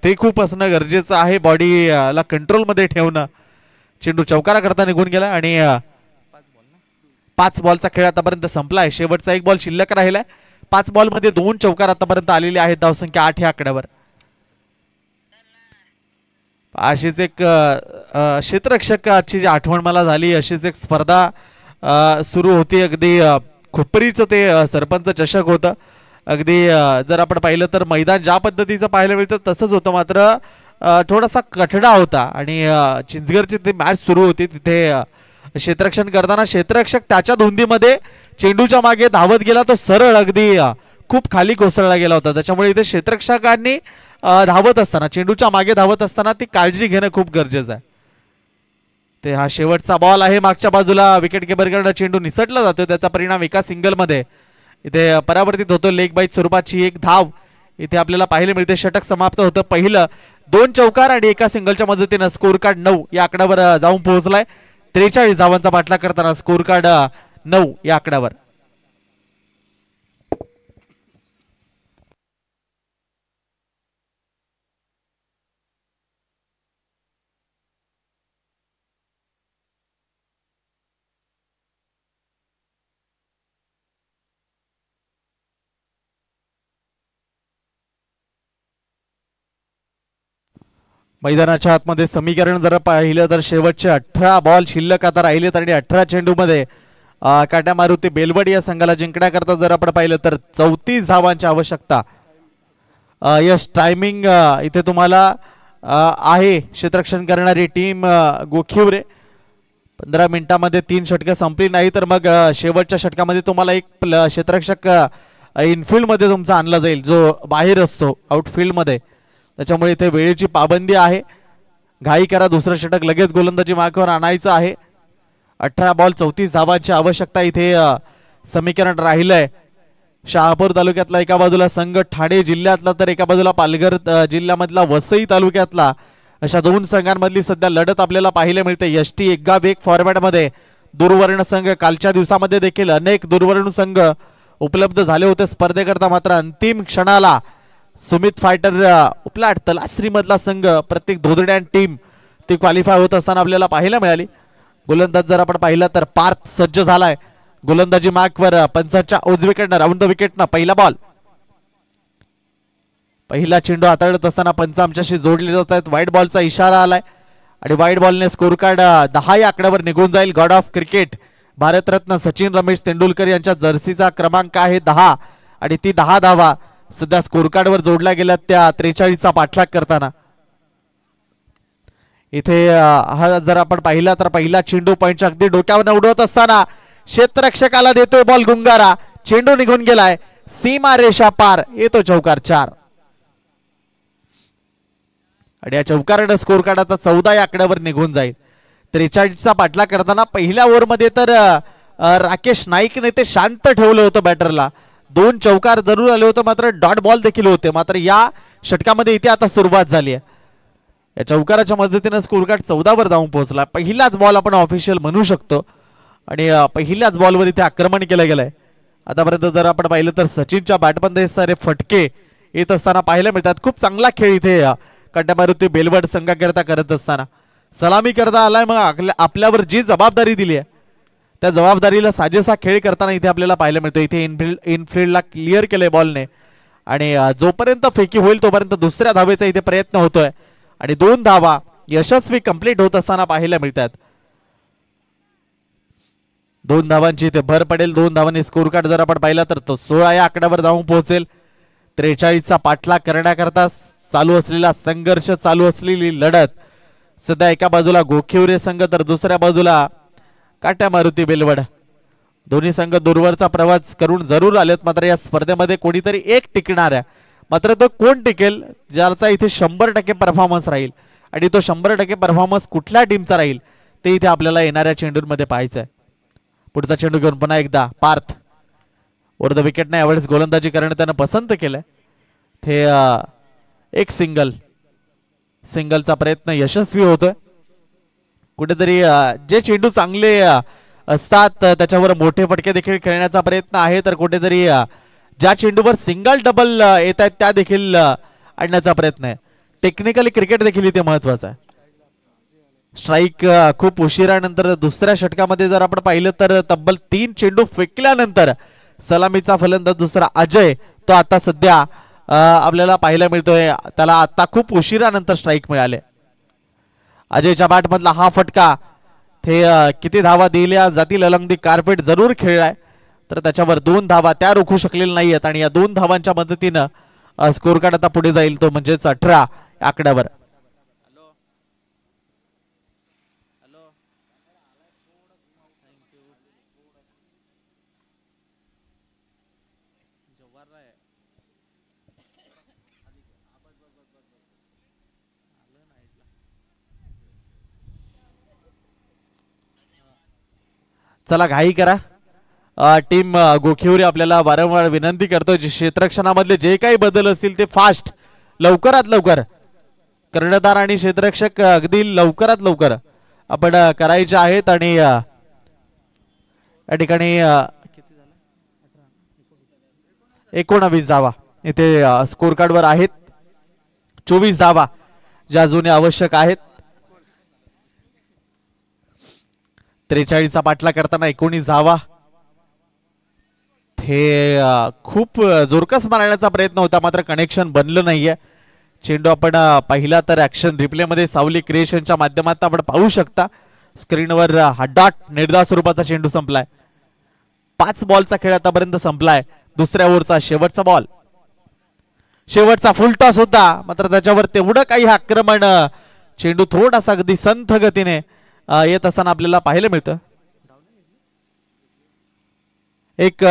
ते खूप असणं गरजेचं आहे. बॉडीला कंट्रोलमध्ये ठेवणं. चेंडू चौकारा करता निघून गेला आणि 5 बॉलचा खेळ आतापर्यंत संपलाय. शेवटचा 1 बॉल शिल्लक राहिलाय. 5 बॉलमध्ये 2 चौकार आतापर्यंत आलेले आहेत. धावसंख्या 8 या आकड्यावर. अशीच एक क्षेत्ररक्षकाची जी आठवण मला झाली, अशीच एक स्पर्धा सुरू होती. अगदी खुपरीचं ते सरपंच चषक होतं. अगदी जर आपण पाहिलं तर मैदान ज्या पद्धतीचं पाहायला मिळतं तसंच होतं, मात्र थोडासा कठडा होता. आणि चिंचगडची ती मॅच सुरू होती. तिथे क्षेत्ररक्षण करताना क्षेत्ररक्षक त्याच्या धुंदीमध्ये चेंडूच्या मागे धावत गेला. तो सरळ अगदी खूप खाली कोसळला गेला होता. त्याच्यामुळे इथे क्षेत्ररक्षकांनी धावत असताना, चेंडूच्या मागे धावत असताना ती काळजी घेणं खूप गरजेचं आहे. ते हा शेवटचा बॉल आहे. मागच्या बाजूला विकेट किपरकडे चेंडू निसटला जातो. त्याचा परिणाम एका सिंगलमध्ये इथे परावर्तित होतो. लेग बाईट स्वरूपाची एक धाव इथे आपल्याला पाहायला मिळते. षटक समाप्त होतं. पहिलं 2 चौकार आणि एका सिंगलच्या मदतीनं स्कोर कार्ड 9 या आकड्यावर जाऊन पोहोचलाय. 43 धावांचा पाठलाग करताना स्कोर कार्ड 9 या आकड्यावर. मैदानाच्या आतमध्ये समीकरण जर पाहिलं तर शेवटचे 18 बॉल शिल्लक आता राहिलेत आणि 18 चेंडूमध्ये काट्या मारुती बेलवडी या संघाला जिंकण्याकरता जर आपण पाहिलं तर 34 धावांची आवश्यकता. यस, टायमिंग इथे तुम्हाला आहे. क्षेत्ररक्षण करणारी टीम गोखिवरे 15 मिनिटांमध्ये 3 षटकं संपली नाही तर मग शेवटच्या षटकामध्ये तुम्हाला एक क्षेत्ररक्षक इनफिल्डमध्ये तुमचा आणला जाईल, जो बाहेर असतो आउटफिल्डमध्ये. त्याच्यामुळे इथे वेळेची पाबंदी आहे. घाई करा, दुसरं षटक लगेच गोलंदाजी मार्गावर आणायचं आहे. 18 बॉल 34 धावांची आवश्यकता इथे समीकरण राहिलंय. शहापूर तालुक्यातला एका बाजूला संघ, ठाणे जिल्ह्यातला तर एका बाजूला पालघर जिल्ह्यामधला वसई तालुक्यातला, अशा 2 संघांमधली सध्या लढत आपल्याला पाहायला मिळते. यष्टी एक गाव एक फॉर्मॅटमध्ये दुर्वर्ण संघ. कालच्या दिवसामध्ये देखील अनेक दुर्वर्ण संघ उपलब्ध झाले होते स्पर्धेकरता, मात्र अंतिम क्षणाला सुमित फायटर उपलाट तलासरी मधला संघ, प्रत्येक धोदड्यान टीम ती क्वालिफाय होत असताना आपल्याला पाहायला मिळाली. गोलंदाज जर आपण पाहिला तर पार्थ सज्ज झालाय गोलंदाजी मार्कवर. पंचाच्या उजवीकडनं राऊंड द विकेटनं पहिला बॉल. पहिला चेंडू हाताळत असताना पंच आमच्याशी जोडले जात आहेत. व्हाईट बॉलचा इशारा आलाय आणि व्हाईट बॉलने स्कोर कार्ड 10 या आकड्यावर निघून जाईल. God of cricket Bharat Ratna Sachin Ramesh Tendulkar यांच्या जर्सीचा क्रमांक आहे 10 आणि ती 10 धावा सध्या स्कोर कार्डवर जोडल्या गेल्या त्या 43चा पाठलाग करताना. इथे हा जर आपण पाहिला तर पहिला चेंडू पॉइंटच्या अगदी डोक्यावर उडवत असताना क्षेत्ररक्षकाला देतोय बॉल गुंगारा. चेंडू निघून गेलाय. सीमा रेषा पार. येतो चौकार 4 आणि या चौकारानं स्कोर कार्ड आता 14 या आकड्यावर निघून जाईल. 43चा पाठलाग करताना पहिल्या ओव्हरमध्ये तर राकेश नाईकने ते शांत ठेवलं होतं बॅटरला. 2 चौकार जरूर आले होते, मात्र डॉट बॉल देखील होते. मात्र या षटकामध्ये इथे आता सुरुवात झाली आहे. या चौकाराच्या मदतीने स्कोर कार्ड 14 वर जाऊन पोहोचला. पहिलाच बॉल आपण ऑफिशियल म्हणू शकतो आणि पहिल्याच बॉलवर इथे आक्रमण केलं गेलंय. आतापर्यंत जर आपण पाहिलं तर सचिनच्या बॅटमध्ये सारे फटके येत असताना पाहायला मिळतात. खूप चांगला खेळ इथे कट्यामारुती बेलवड संघाकरता करत असताना सलामी करता आलाय. मग आपल्यावर जी जबाबदारी दिली आहे त्या जबाबदारीला साजेसा खेळ करताना इथे आपल्याला पाहायला मिळतो. इथे इनफिल्डला क्लिअर केलंय बॉलने आणि जोपर्यंत फेकी होईल तोपर्यंत दुसऱ्या धावेचा इथे प्रयत्न होतोय आणि 2 धावा यशस्वी कंप्लीट होत असताना पाहायला मिळतात. 2 धावांची इथे भर पडेल. 2 धावांनी स्कोर कार्ड जर आपण पाहिला तर तो 16 या आकड्यावर जाऊन पोहोचेल. 43चा पाठलाग करण्याकरता चालू असलेला संघर्ष, चालू असलेली लढत सध्या एका बाजूला गोखिवरे संघ तर दुसऱ्या बाजूला काट्या मारुती बेलवड. दोन्ही संघ दूरवरचा प्रवास करून जरूर आलेत. मात्र या स्पर्धेमध्ये कोणीतरी एक टिकणार आहे. मात्र तो कोण टिकेल ज्याचा इथे 100% परफॉर्मन्स राहील आणि तो 100% परफॉर्मन्स कुठल्या टीमचा राहील ते इथे आपल्याला येणाऱ्या चेंडूंमध्ये पाहायचं आहे. पुढचा चेंडू घेऊन पुन्हा एकदा पार्थ ओव्हर द विकेटने यावेळेस गोलंदाजी करणे त्यानं पसंत केलंय. ते एक सिंगलचा प्रयत्न यशस्वी होतोय. कुठेतरी जे चेंडू चांगले असतात त्याच्यावर मोठे फटके देखील खेळण्याचा प्रयत्न आहे तर कुठेतरी ज्या चेंडूवर सिंगल डबल येत आहेत त्या देखील आणण्याचा प्रयत्न आहे. टेक्निकली क्रिकेट देखील इथे महत्वाचं आहे. स्ट्राईक खूप उशिरानंतर दुसऱ्या षटकामध्ये जर आपण पाहिलं तर तब्बल 3 चेंडू फेकल्यानंतर सलामीचा फलंदाज दुसरा अजय तो आता सध्या आपल्याला पाहायला मिळतोय. त्याला आता खूप उशिरानंतर स्ट्राईक मिळाले. अजयच्या बॅट मधला हा फटका ते किती धावा दिल्या जातील अलंगदी कार्पेट जरूर खेळलाय तर त्याच्यावर 2 धावा त्या रोखू शकलेल्या नाहीयेत आणि या 2 धावांच्या मदतीनं स्कोर कार्ड आता पुढे जाईल तो म्हणजेच 18 आकड्यावर. चला घाई करा. टीम गोखिवरे आपल्याला वारंवार विनंती करतोय क्षेत्ररक्षणामधले जे काही बदल असतील ते फास्ट लवकरात लवकर कर्णधार आणि क्षेत्ररक्षक अगदी लवकरात लवकर आपण करायचे आहेत. आणि या ठिकाणी 19 धावा इथे स्कोर कार्ड वर आहेत. 24 धावा ज्या अजून आवश्यक आहेत. 43चा पाठला करताना 19 धावा. हे खूप जोरकस मारण्याचा प्रयत्न होता मात्र कनेक्शन बनलं नाहीये. चेंडू आपण पाहिला तर ऍक्शन रिप्ले मध्ये सावली क्रिएशनच्या माध्यमातून आपण पाहू शकता स्क्रीनवर हा डॉट निर्धार स्वरूपाचा चेंडू संपलाय. 5 बॉलचा खेळ आतापर्यंत संपलाय. दुसऱ्या ओव्हरचा शेवटचा बॉल, शेवटचा फुल टॉस होता मात्र त्याच्यावर तेवढं काही आक्रमण चेंडू थोडासा अगदी संथ गतीने येत असताना आपल्याला पाहायला मिळतं. एक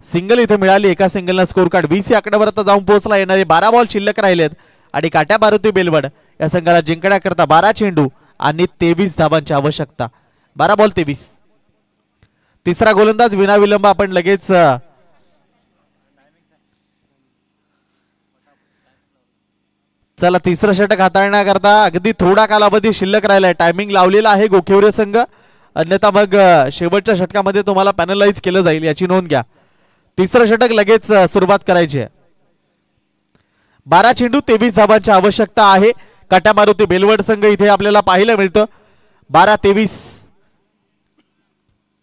सिंगल इथे मिळाली. एका सिंगलला स्कोर कार्ड 20 या आकड्यावर आता जाऊन पोहोचला. येणारे 12 बॉल शिल्लक राहिलेत आणि काट्या मारुती बेलवड या संघाला जिंकण्याकरता 12 चेंडू आणि 23 धावांची आवश्यकता. 12 बॉल 23. तिसरा गोलंदाज विनाविलंब आपण लगेच चला तिसरं षटक हाताळण्याकरता अगदी थोडा कालावधी शिल्लक राहिलाय. टायमिंग लावलेला आहे गोखिवरे संघ, अन्यथा मग शेवटच्या षटकामध्ये तुम्हाला पॅनलाइज केलं जाईल याची नोंद घ्या. तिसरं षटक लगेच सुरुवात करायची आहे. 12 चेंडू 23 धावांची आवश्यकता आहे. काट्या मारुती बेलवड संघ इथे आपल्याला पाहायला मिळतं. 12-23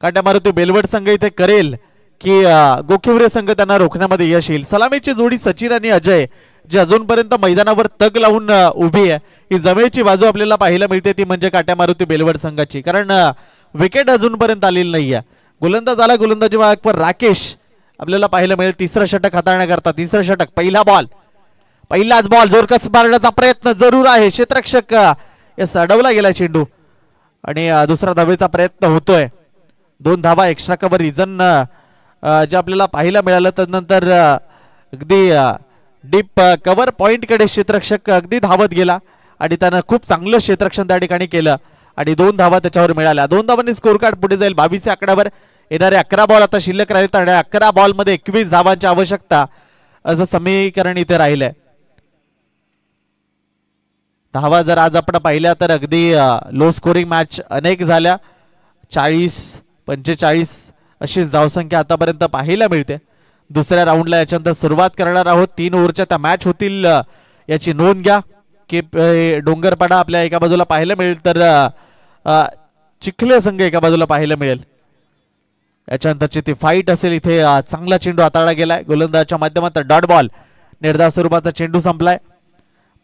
काट्या मारुती बेलवड संघ इथे करेल की गोखिवरे संघ त्यांना रोखण्यामध्ये यश येईल. सलामीची जोडी सचिन आणि अजय जे अजूनपर्यंत मैदानावर तग लावून उभी आहे. ही जमेची बाजू आपल्याला पाहायला मिळते ती म्हणजे काट्या मारुती बेलवड संघाची, कारण विकेट अजूनपर्यंत आलेली नाहीये. गोलंदाज आला. गोलंदाजी मार्गावर राकेश आपल्याला पाहायला मिळेल. तिसरं षटक हाताळण्याकरता तिसरं षटक पहिला बॉल, पहिलाच बॉल जोरकस मारण्याचा प्रयत्न जरूर आहे. क्षेत्ररक्षक यास अडवला गेला चेंडू आणि दुसरा धावेचा प्रयत्न होतोय. 2 धावा एक्स्ट्रा कव्हर रिझन जे आपल्याला पाहायला मिळालं. त्यानंतर अगदी डीप कव्हर पॉइंट कडे क्षेत्ररक्षक अगदी धावत गेला आणि त्यानं खूप चांगलं क्षेत्ररक्षण त्या ठिकाणी केलं आणि 2 धावा त्याच्यावर मिळाल्या. 2 धावांनी स्कोर कार्ड पुढे जाईल. 22 या आकड्यावर येणारे 11 बॉल आता शिल्लक राहिले आणि 11 बॉल मध्ये 21 धावांची आवश्यकता असं समीकरण इथे राहिलंय. धावा जर आज आपण पाहिल्या तर अगदी लो स्कोरिंग मॅच अनेक झाल्या. 40-45 अशीच धावसंख्या आतापर्यंत पाहायला मिळते. दुसऱ्या राऊंडला याच्यानंतर सुरुवात करणार आहोत. 3 ओव्हरच्या त्या मॅच होतील याची नोंद घ्या. की डोंगरपाडा आपल्या एका बाजूला पाहायला मिळेल तर चिखले संघ एका बाजूला पाहायला मिळेल. याच्यानंतरची ती फाईट असेल. इथे चांगला चेंडू हाताळला गेलाय. गोलंदाजाच्या माध्यमातून डॉट बॉल निर्धार स्वरूपाचा चेंडू संपलाय.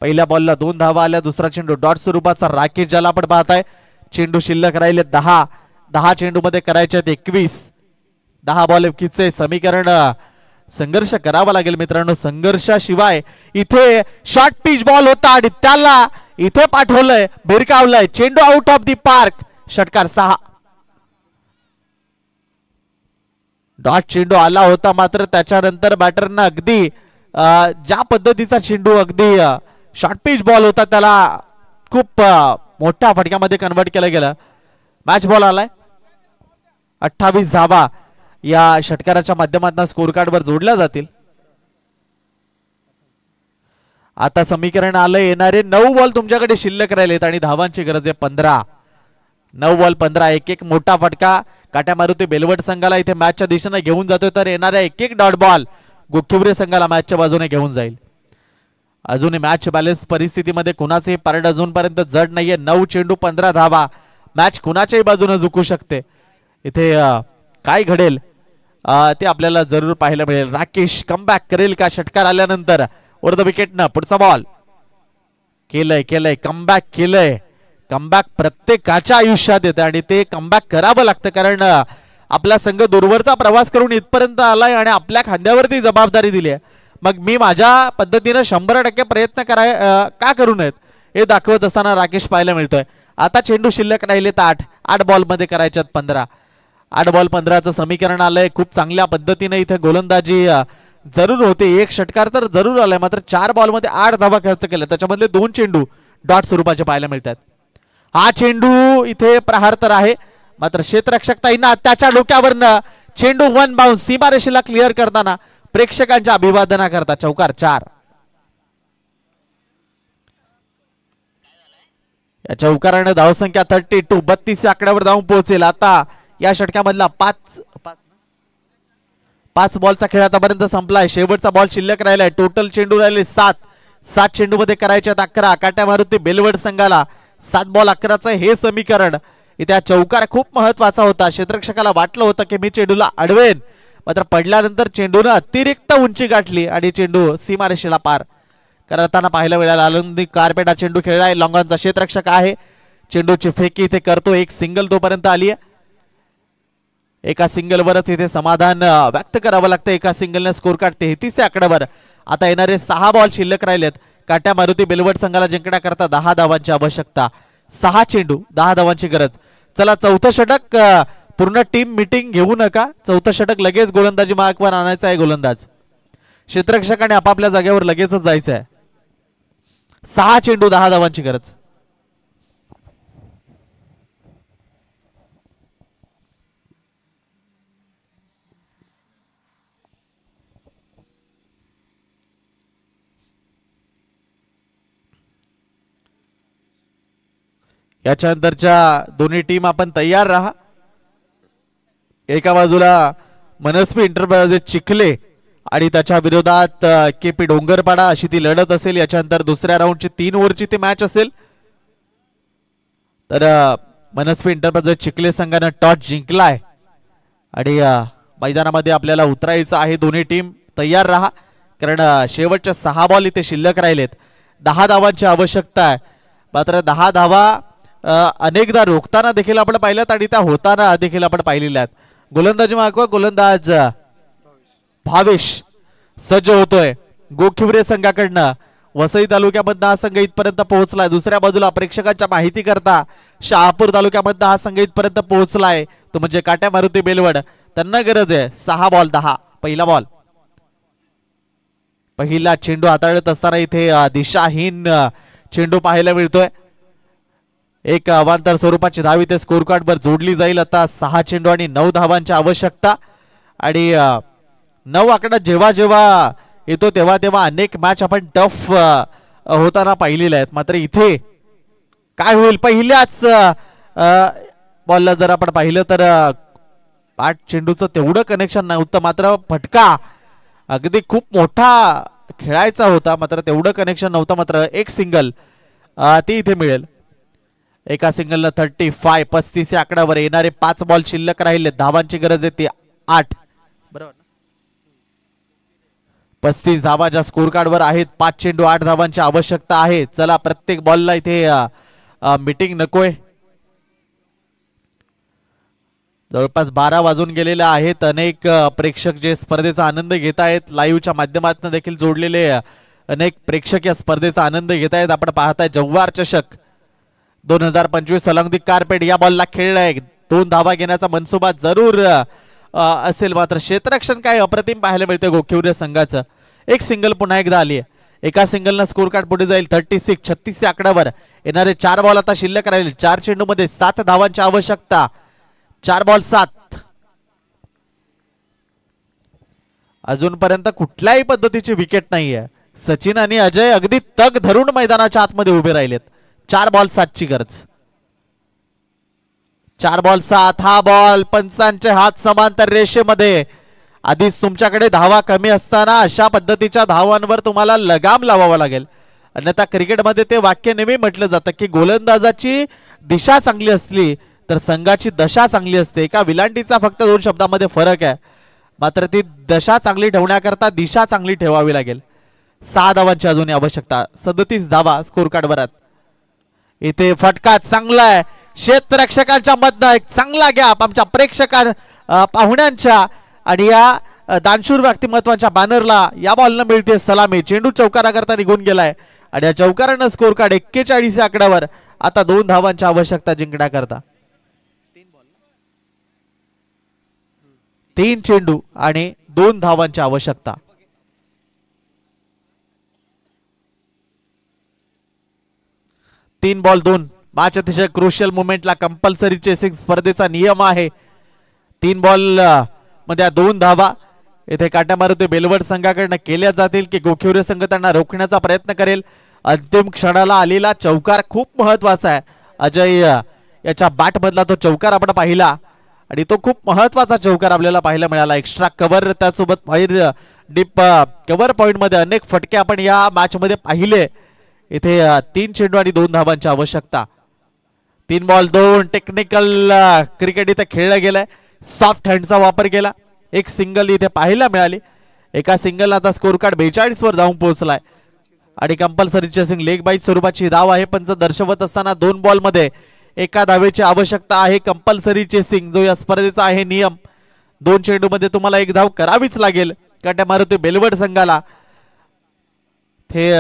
पहिल्या बॉलला 2 धावा आल्या. दुसरा चेंडू डॉट स्वरूपाचा राकेश ज्याला आपण पाहताय. चेंडू शिल्लक राहिले 10 10 चेंडूमध्ये करायचे आहेत 21. 10 बॉल 21चे समीकरण संघर्ष करावा लागेल मित्रांनो. संघर्षाशिवाय इथे शॉर्ट पिच बॉल होता आणि त्याला इथे पाठवलंय, भिरकावलंय. चेंडू आउट ऑफ दी पार्क. षटकार 6. डॉट चेंडू आला होता मात्र त्याच्यानंतर बॅटरनं अगदी ज्या पद्धतीचा चेंडू अगदी शॉर्ट पिच बॉल होता त्याला खूप मोठ्या फटक्यामध्ये कन्वर्ट केलं गेलं. मॅच बॉल आलाय. 28 धावा या षटकाराच्या माध्यमातून स्कोर कार्ड वर जोडल्या जातील. आता समीकरण आलं, येणारे 9 बॉल तुमच्याकडे शिल्लक राहिलेत आणि धावांची गरज आहे 15. 9 बॉल 15. एक मोठा फटका काट्या मारुती बेलवट संघाला इथे मॅचच्या दिशेने घेऊन जातोय, तर येणाऱ्या एक डॉट बॉल गोखिवरे संघाला मॅचच्या बाजूने घेऊन जाईल. अजूनही मॅच बॅलन्स परिस्थितीमध्ये कुणाचे पारड अजूनपर्यंत जड नाहीये. 9 चेंडू 15 धावा. मॅच कुणाच्याही बाजूने झुकू शकते. इथे काय घडेल ते आपल्याला जरूर पाहायला मिळेल. राकेश कमबॅक करेल का षटकार आल्यानंतर? ओव्हर द विकेटनं पुढचा बॉल. केलंय कमबॅक केलंय. कमबॅक प्रत्येकाच्या आयुष्यात येतं आणि ते कमबॅक करावं लागतं, कारण आपला संघ दूरवरचा प्रवास करून इथपर्यंत आलाय आणि आपल्या खांद्यावरती जबाबदारी दिली आहे. मग मी माझ्या पद्धतीने 100% प्रयत्न का करू नयेत हे दाखवत असताना राकेश पाहायला मिळतोय. आता चेंडू शिल्लक राहिलेत 8 बॉल मध्ये करायच्यात 15. 8 बॉल 15चं समीकरण आलंय. खूप चांगल्या पद्धतीने इथे गोलंदाजी जरूर होते. एक षटकार तर जरूर आलाय, मात्र 4 बॉल मध्ये 8 धावा खर्च केल्या, त्याच्यामधले 2 चेंडू डॉट स्वरूपाचे पाहायला मिळतात. हा चेंडू इथे प्रहार तर आहे, मात्र क्षेत्ररक्षक ताईंना त्याच्या डोक्यावरनं चेंडू 1 बाउन्स सीमारेषेला क्लिअर करताना प्रेक्षकांच्या अभिवादना करता चौकार 4. या चौकाराने धावसंख्या 32 32 आकड्यावर जाऊन पोहोचेल. आता या षटकामधला 5 बॉलचा खेळ आतापर्यंत संपलाय. शेवटचा बॉल शिल्लक राहिलाय. टोटल चेंडू राहिले 7 चेंडू मध्ये करायचे 11. काट्या मारुती बेलवड संघाला 7 बॉल 11चं हे समीकरण. इथे चौकार खूप महत्वाचा होता. क्षेत्ररक्षकाला वाटलं होतं की मी चेंडूला अडवेन, मात्र पडल्यानंतर चेंडूनं अतिरिक्त उंची गाठली आणि चेंडू सीमारेषेला पार करताना पाहायला मिळाला. आनंदी कारपेटा चेंडू खेळलाय. लॉंगॉनचा क्षेत्ररक्षक आहे. चेंडूची फेकी इथे करतो. एक सिंगल तोपर्यंत आली आहे. एका सिंगलवरच इथे समाधान व्यक्त करावं लागतं. एका सिंगलने स्कोर कार्ड 33 आकड्यावर. आता येणारे 6 बॉल शिल्लक राहिलेत. काट्या मारुती बेलवट संघाला जिंकण्याकरता 10 धावांची आवश्यकता. 6 चेंडू 10 धावांची गरज. चला चौथं षटक. पूर्ण टीम मीटिंग घेऊ नका. चौथं षटक लगेच गोलंदाजी मार्कवर आणायचं आहे. गोलंदाज क्षेत्ररक्षकाने आपापल्या जागेवर लगेचच जायचं आहे. 6 चेंडू 10 धावांची गरज. याच्यानंतरच्या दोन्ही टीम आपण तयार राहा. एका बाजूला मनस्वी एंटरप्राइजेस चिखले आणि त्याच्या विरोधात केपी डोंगरपाडा अशी ती लढत असेल. याच्यानंतर दुसऱ्या राऊंडची 3 ओव्हरची ती मॅच असेल. तर मनस्वी एंटरप्राइजेस चिखले संघाने टॉस जिंकलाय आणि मैदानामध्ये आपल्याला उतरायचं आहे. दोन्ही टीम तयार राहा, कारण शेवटच्या 6 बॉल इथे शिल्लक राहिलेत. 10 धावांची आवश्यकता आहे. मात्र 10 धावा अनेकदा रोखताना देखील आपण पाहिल्यात आणि त्या होताना देखील आपण पाहिलेल्या आहेत. गोलंदाजी मागवा. गोलंदाज भावेश सज्ज होतोय. गोखिवरे संघाकडनं वसई तालुक्यामधनं हा संघ इथपर्यंत पोहोचलाय. दुसऱ्या बाजूला प्रेक्षकांच्या माहिती करता शहापूर तालुक्यामधनं हा संघ इथपर्यंत पोहोचलाय, तो म्हणजे काट्या मारुती बेलवड. त्यांना गरज आहे 6 बॉल 10. पहिला बॉल. पहिला चेंडू हाताळत असताना इथे दिशाहीन चेंडू पाहायला मिळतोय. एक अवांतर स्वरूपाची धाव इथे स्कोर कार्ड वर जोडली जाईल. आता 6 चेंडू आणि 9 धावांची आवश्यकता. आणि 9 आकडा जेव्हा जेव्हा येतो तेव्हा तेव्हा अनेक मॅच आपण टफ होताना पाहिलेल्या आहेत. मात्र इथे काय होईल? पहिल्याच बॉलला जर आपण पाहिलं तर 8 चेंडूचं तेवढं कनेक्शन नव्हतं, मात्र फटका अगदी खूप मोठा खेळायचा होता, मात्र तेवढं कनेक्शन नव्हतं. मात्र एक सिंगल ती इथे मिळेल. एका सिंगलनं 35 या आकड्यावर. येणारे 5 बॉल शिल्लक राहिले. धावांची गरज आहे ती 8. बरोबर. 35 धावा ज्या स्कोर कार्ड वर आहेत. 5 चेंडू 8 धावांची आवश्यकता आहे. चला प्रत्येक बॉलला इथे मीटिंग नकोय. जवळपास 12 वाजून गेलेले आहेत. अनेक प्रेक्षक जे स्पर्धेचा आनंद घेत आहेत, लाईव्हच्या माध्यमातून देखील जोडलेले अनेक प्रेक्षक या स्पर्धेचा आनंद घेत आहेत. आपण पाहताय जव्हार चषक 2025 अलंग कार्पेट या बॉलला खेळलाय. 2 धावा घेण्याचा मनसुबा जरूर असेल, मात्र क्षेत्ररक्षण काय अप्रतिम पाहायला मिळते गोखिवरे संघाचं. एक सिंगल पुन्हा एकदा आली आहे. एका सिंगलनं स्कोर कार्ड पुढे जाईल 36 या आकड्यावर. येणारे 4 बॉल आता शिल्लक राहील. 4 चेंडूमध्ये 7 धावांची आवश्यकता. 4 बॉल 7. अजूनपर्यंत कुठल्याही पद्धतीची विकेट नाहीये. सचिन आणि अजय अगदी तग धरून मैदानाच्या आतमध्ये उभे राहिलेत. 4 बॉल 7 ची गरज. 4 बॉल 7. हा बॉल पंचांचे हात समांतर रेषेमध्ये. आधीच तुमच्याकडे धावा कमी असताना अशा पद्धतीच्या धावांवर तुम्हाला लगाम लावावा लागेल. अन्यथा क्रिकेटमध्ये ते वाक्य नेहमी म्हटलं जातं की गोलंदाजाची दिशा चांगली असली तर संघाची दशा चांगली असते. एका विलांटीचा फक्त 2 शब्दामध्ये फरक आहे, मात्र ती दशा चांगली ठेवण्याकरता दिशा चांगली ठेवावी लागेल. 6 धावांची अजून आवश्यकता. 37 धावा स्कोर कार्डवर. इथे फटका चांगला आहे क्षेत्ररक्षकांच्या मधनं. एक चांगला गॅप आमच्या प्रेक्षकां पाहुण्यांच्या आणि या दानशूर व्यक्तिमत्वाच्या बॅनरला या बॉलनं मिळते सलामी. चेंडू चौकाराकरता निघून गेलाय आणि या चौकारानं स्कोर कार्ड 41 या आकड्यावर. आता 2 धावांची आवश्यकता जिंकण्याकरता. 3 चेंडू आणि 2 धावांची आवश्यकता. तीन बॉल 2. मॅच अतिशय क्रुशियल मुवमेंटला कंपल्सरी चेसिंग स्पर्धेचा नियम आहे. 3 बॉल मध्ये 2 धावा इथे काट्या मारुती बेलवड संघाकडनं केल्या जातील की गोखिवरे संघ त्यांना रोखण्याचा प्रयत्न करेल. अंतिम क्षणाला आलेला चौकार खूप महत्वाचा आहे. अजय याच्या बॅट मधला तो चौकार आपण पाहिला आणि तो खूप महत्वाचा चौकार आपल्याला पाहायला मिळाला. एक्स्ट्रा कव्हर त्यासोबत बाहेर डीप कव्हर पॉइंट मध्ये अनेक फटके आपण या मॅच मध्ये पाहिले. इथे 3 चेंडू आणि 2 धावांची आवश्यकता. 3 बॉल 2. टेक्निकल क्रिकेट इथे खेळला गेलाय. सॉफ्ट हँडचा वापर केला. एक सिंगल इथे पाहायला मिळाली. एका सिंगल आता स्कोर कार्ड 42 वर जाऊन पोहोचलाय आणि कंपल्सरी चेसिंग लेग बाईट स्वरूपाची धाव आहे. पंच दर्शवत असताना 2 बॉल मध्ये 1 धावेची आवश्यकता आहे. कंपल्सरी चेसिंग जो या स्पर्धेचा आहे नियम. 2 चेंडू मध्ये तुम्हाला 1 धाव करावीच लागेल. काट्या मारुती बेलवड संघाला हे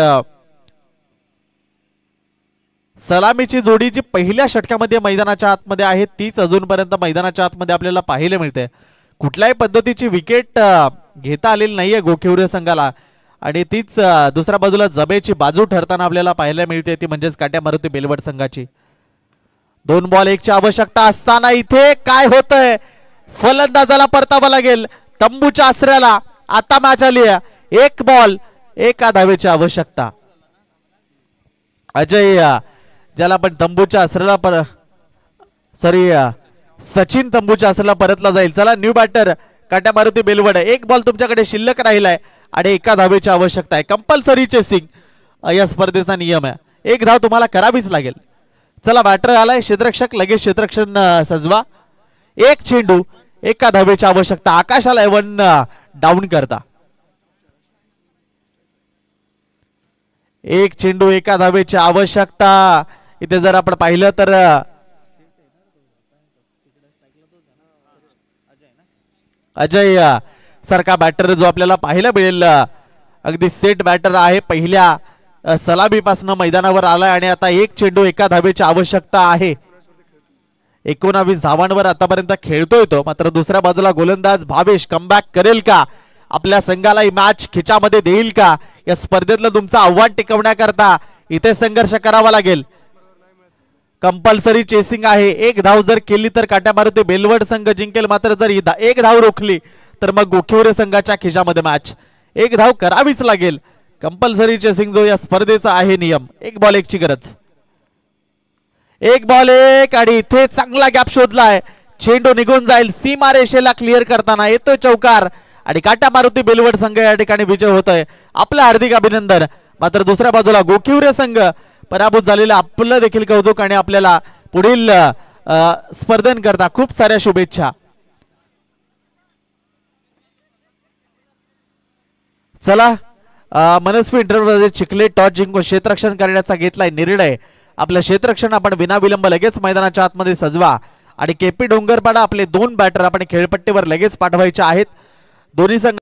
सलामीची जोडी जी पहिल्या षटकामध्ये मैदानाच्या आतमध्ये आहे तीच अजूनपर्यंत मैदानाच्या आतमध्ये आपल्याला पाहायला मिळते. कुठल्याही पद्धतीची विकेट घेता आलेली नाहीये गोखिवरे संघाला आणि तीच दुसऱ्या बाजूला जबेची बाजू ठरताना आपल्याला पाहायला मिळते, ती म्हणजेच काट्या मारुती बेलवड संघाची. 2 बॉल 1 ची आवश्यकता असताना इथे काय होतंय. फलंदाजाला परतावा लागेल तंबूच्या आसऱ्याला. आता मॅच आली आहे. 1 बॉल 1 धावेची आवश्यकता. अजय ज्याला आपण तंबूच्या आसऱ्याला सचिन तंबूच्या आसऱ्याला परतला जाईल. चला न्यू बॅटर काट्या मारुती बेलवड. 1 बॉल तुमच्याकडे शिल्लक राहिलाय आणि 1 धावेची आवश्यकता आहे. कंपल्सरी चेसिंग या स्पर्धेचा नियम आहे. 1 धाव तुम्हाला करावीच लागेल. चला बॅटर आलाय क्षेत्ररक्षक, लगेच क्षेत्ररक्षण सजवा. 1 चेंडू 1 धावेची आवश्यकता. आकाशाला 1 डाऊन करता. 1 चेंडू 1 धावेची आवश्यकता. इथे जर आपण पाहिलं तर अजय सारखा बॅटर जो आपल्याला पाहायला मिळेल अगदी सेट बॅटर आहे. पहिल्या सलामीपासून मैदानावर आलाय आणि आता 1 चेंडू 1 धावेची आवश्यकता आहे. 19 धावांवर आतापर्यंत खेळतोय तो. मात्र दुसऱ्या बाजूला गोलंदाज भावेश कमबॅक करेल का, आपल्या संघाला ही मॅच खिचामध्ये देईल का, या स्पर्धेतलं तुमचं आव्हान टिकवण्याकरता इथे संघर्ष करावा लागेल. कंपल्सरी चेसिंग आहे. 1 धाव जर केली तर काट्या मारुती बेलवड संघ जिंकेल, मात्र जर 1 धाव रोखली तर मग गोखिवरे संघाच्या खिशामध्ये मॅच. 1 धाव करावीच लागेल. कंपल्सरी चेसिंग जो या स्पर्धेचा आहे नियम. 1 बॉल 1 ची गरज. 1 बॉल 1 आणि इथे चांगला गॅप शोधलाय. चेंडू निघून जाईल. सीमा रेषेला क्लिअर करताना येतोय चौकार आणि काट्या मारुती बेलवड संघ या ठिकाणी विजय होतोय. आपलं हार्दिक अभिनंदन. मात्र दुसऱ्या बाजूला गोखिवरे संघ पराभूत झालेलं आपलं देखील कौतुक आणि आपल्याला पुढील स्पर्धेकरता खूप साऱ्या शुभेच्छा. चला मनस्वी इंटरव्ह्यू चिखले टॉस जिंकून क्षेत्ररक्षण करण्याचा घेतलाय निर्णय. आपलं क्षेत्ररक्षण आपण विनाविलंब लगेच मैदानाच्या आतमध्ये सजवा. आणि केपी डोंगरपाडा आपले 2 बॅटर आपण खेळपट्टीवर लगेच पाठवायचे आहेत. दोन्ही संघ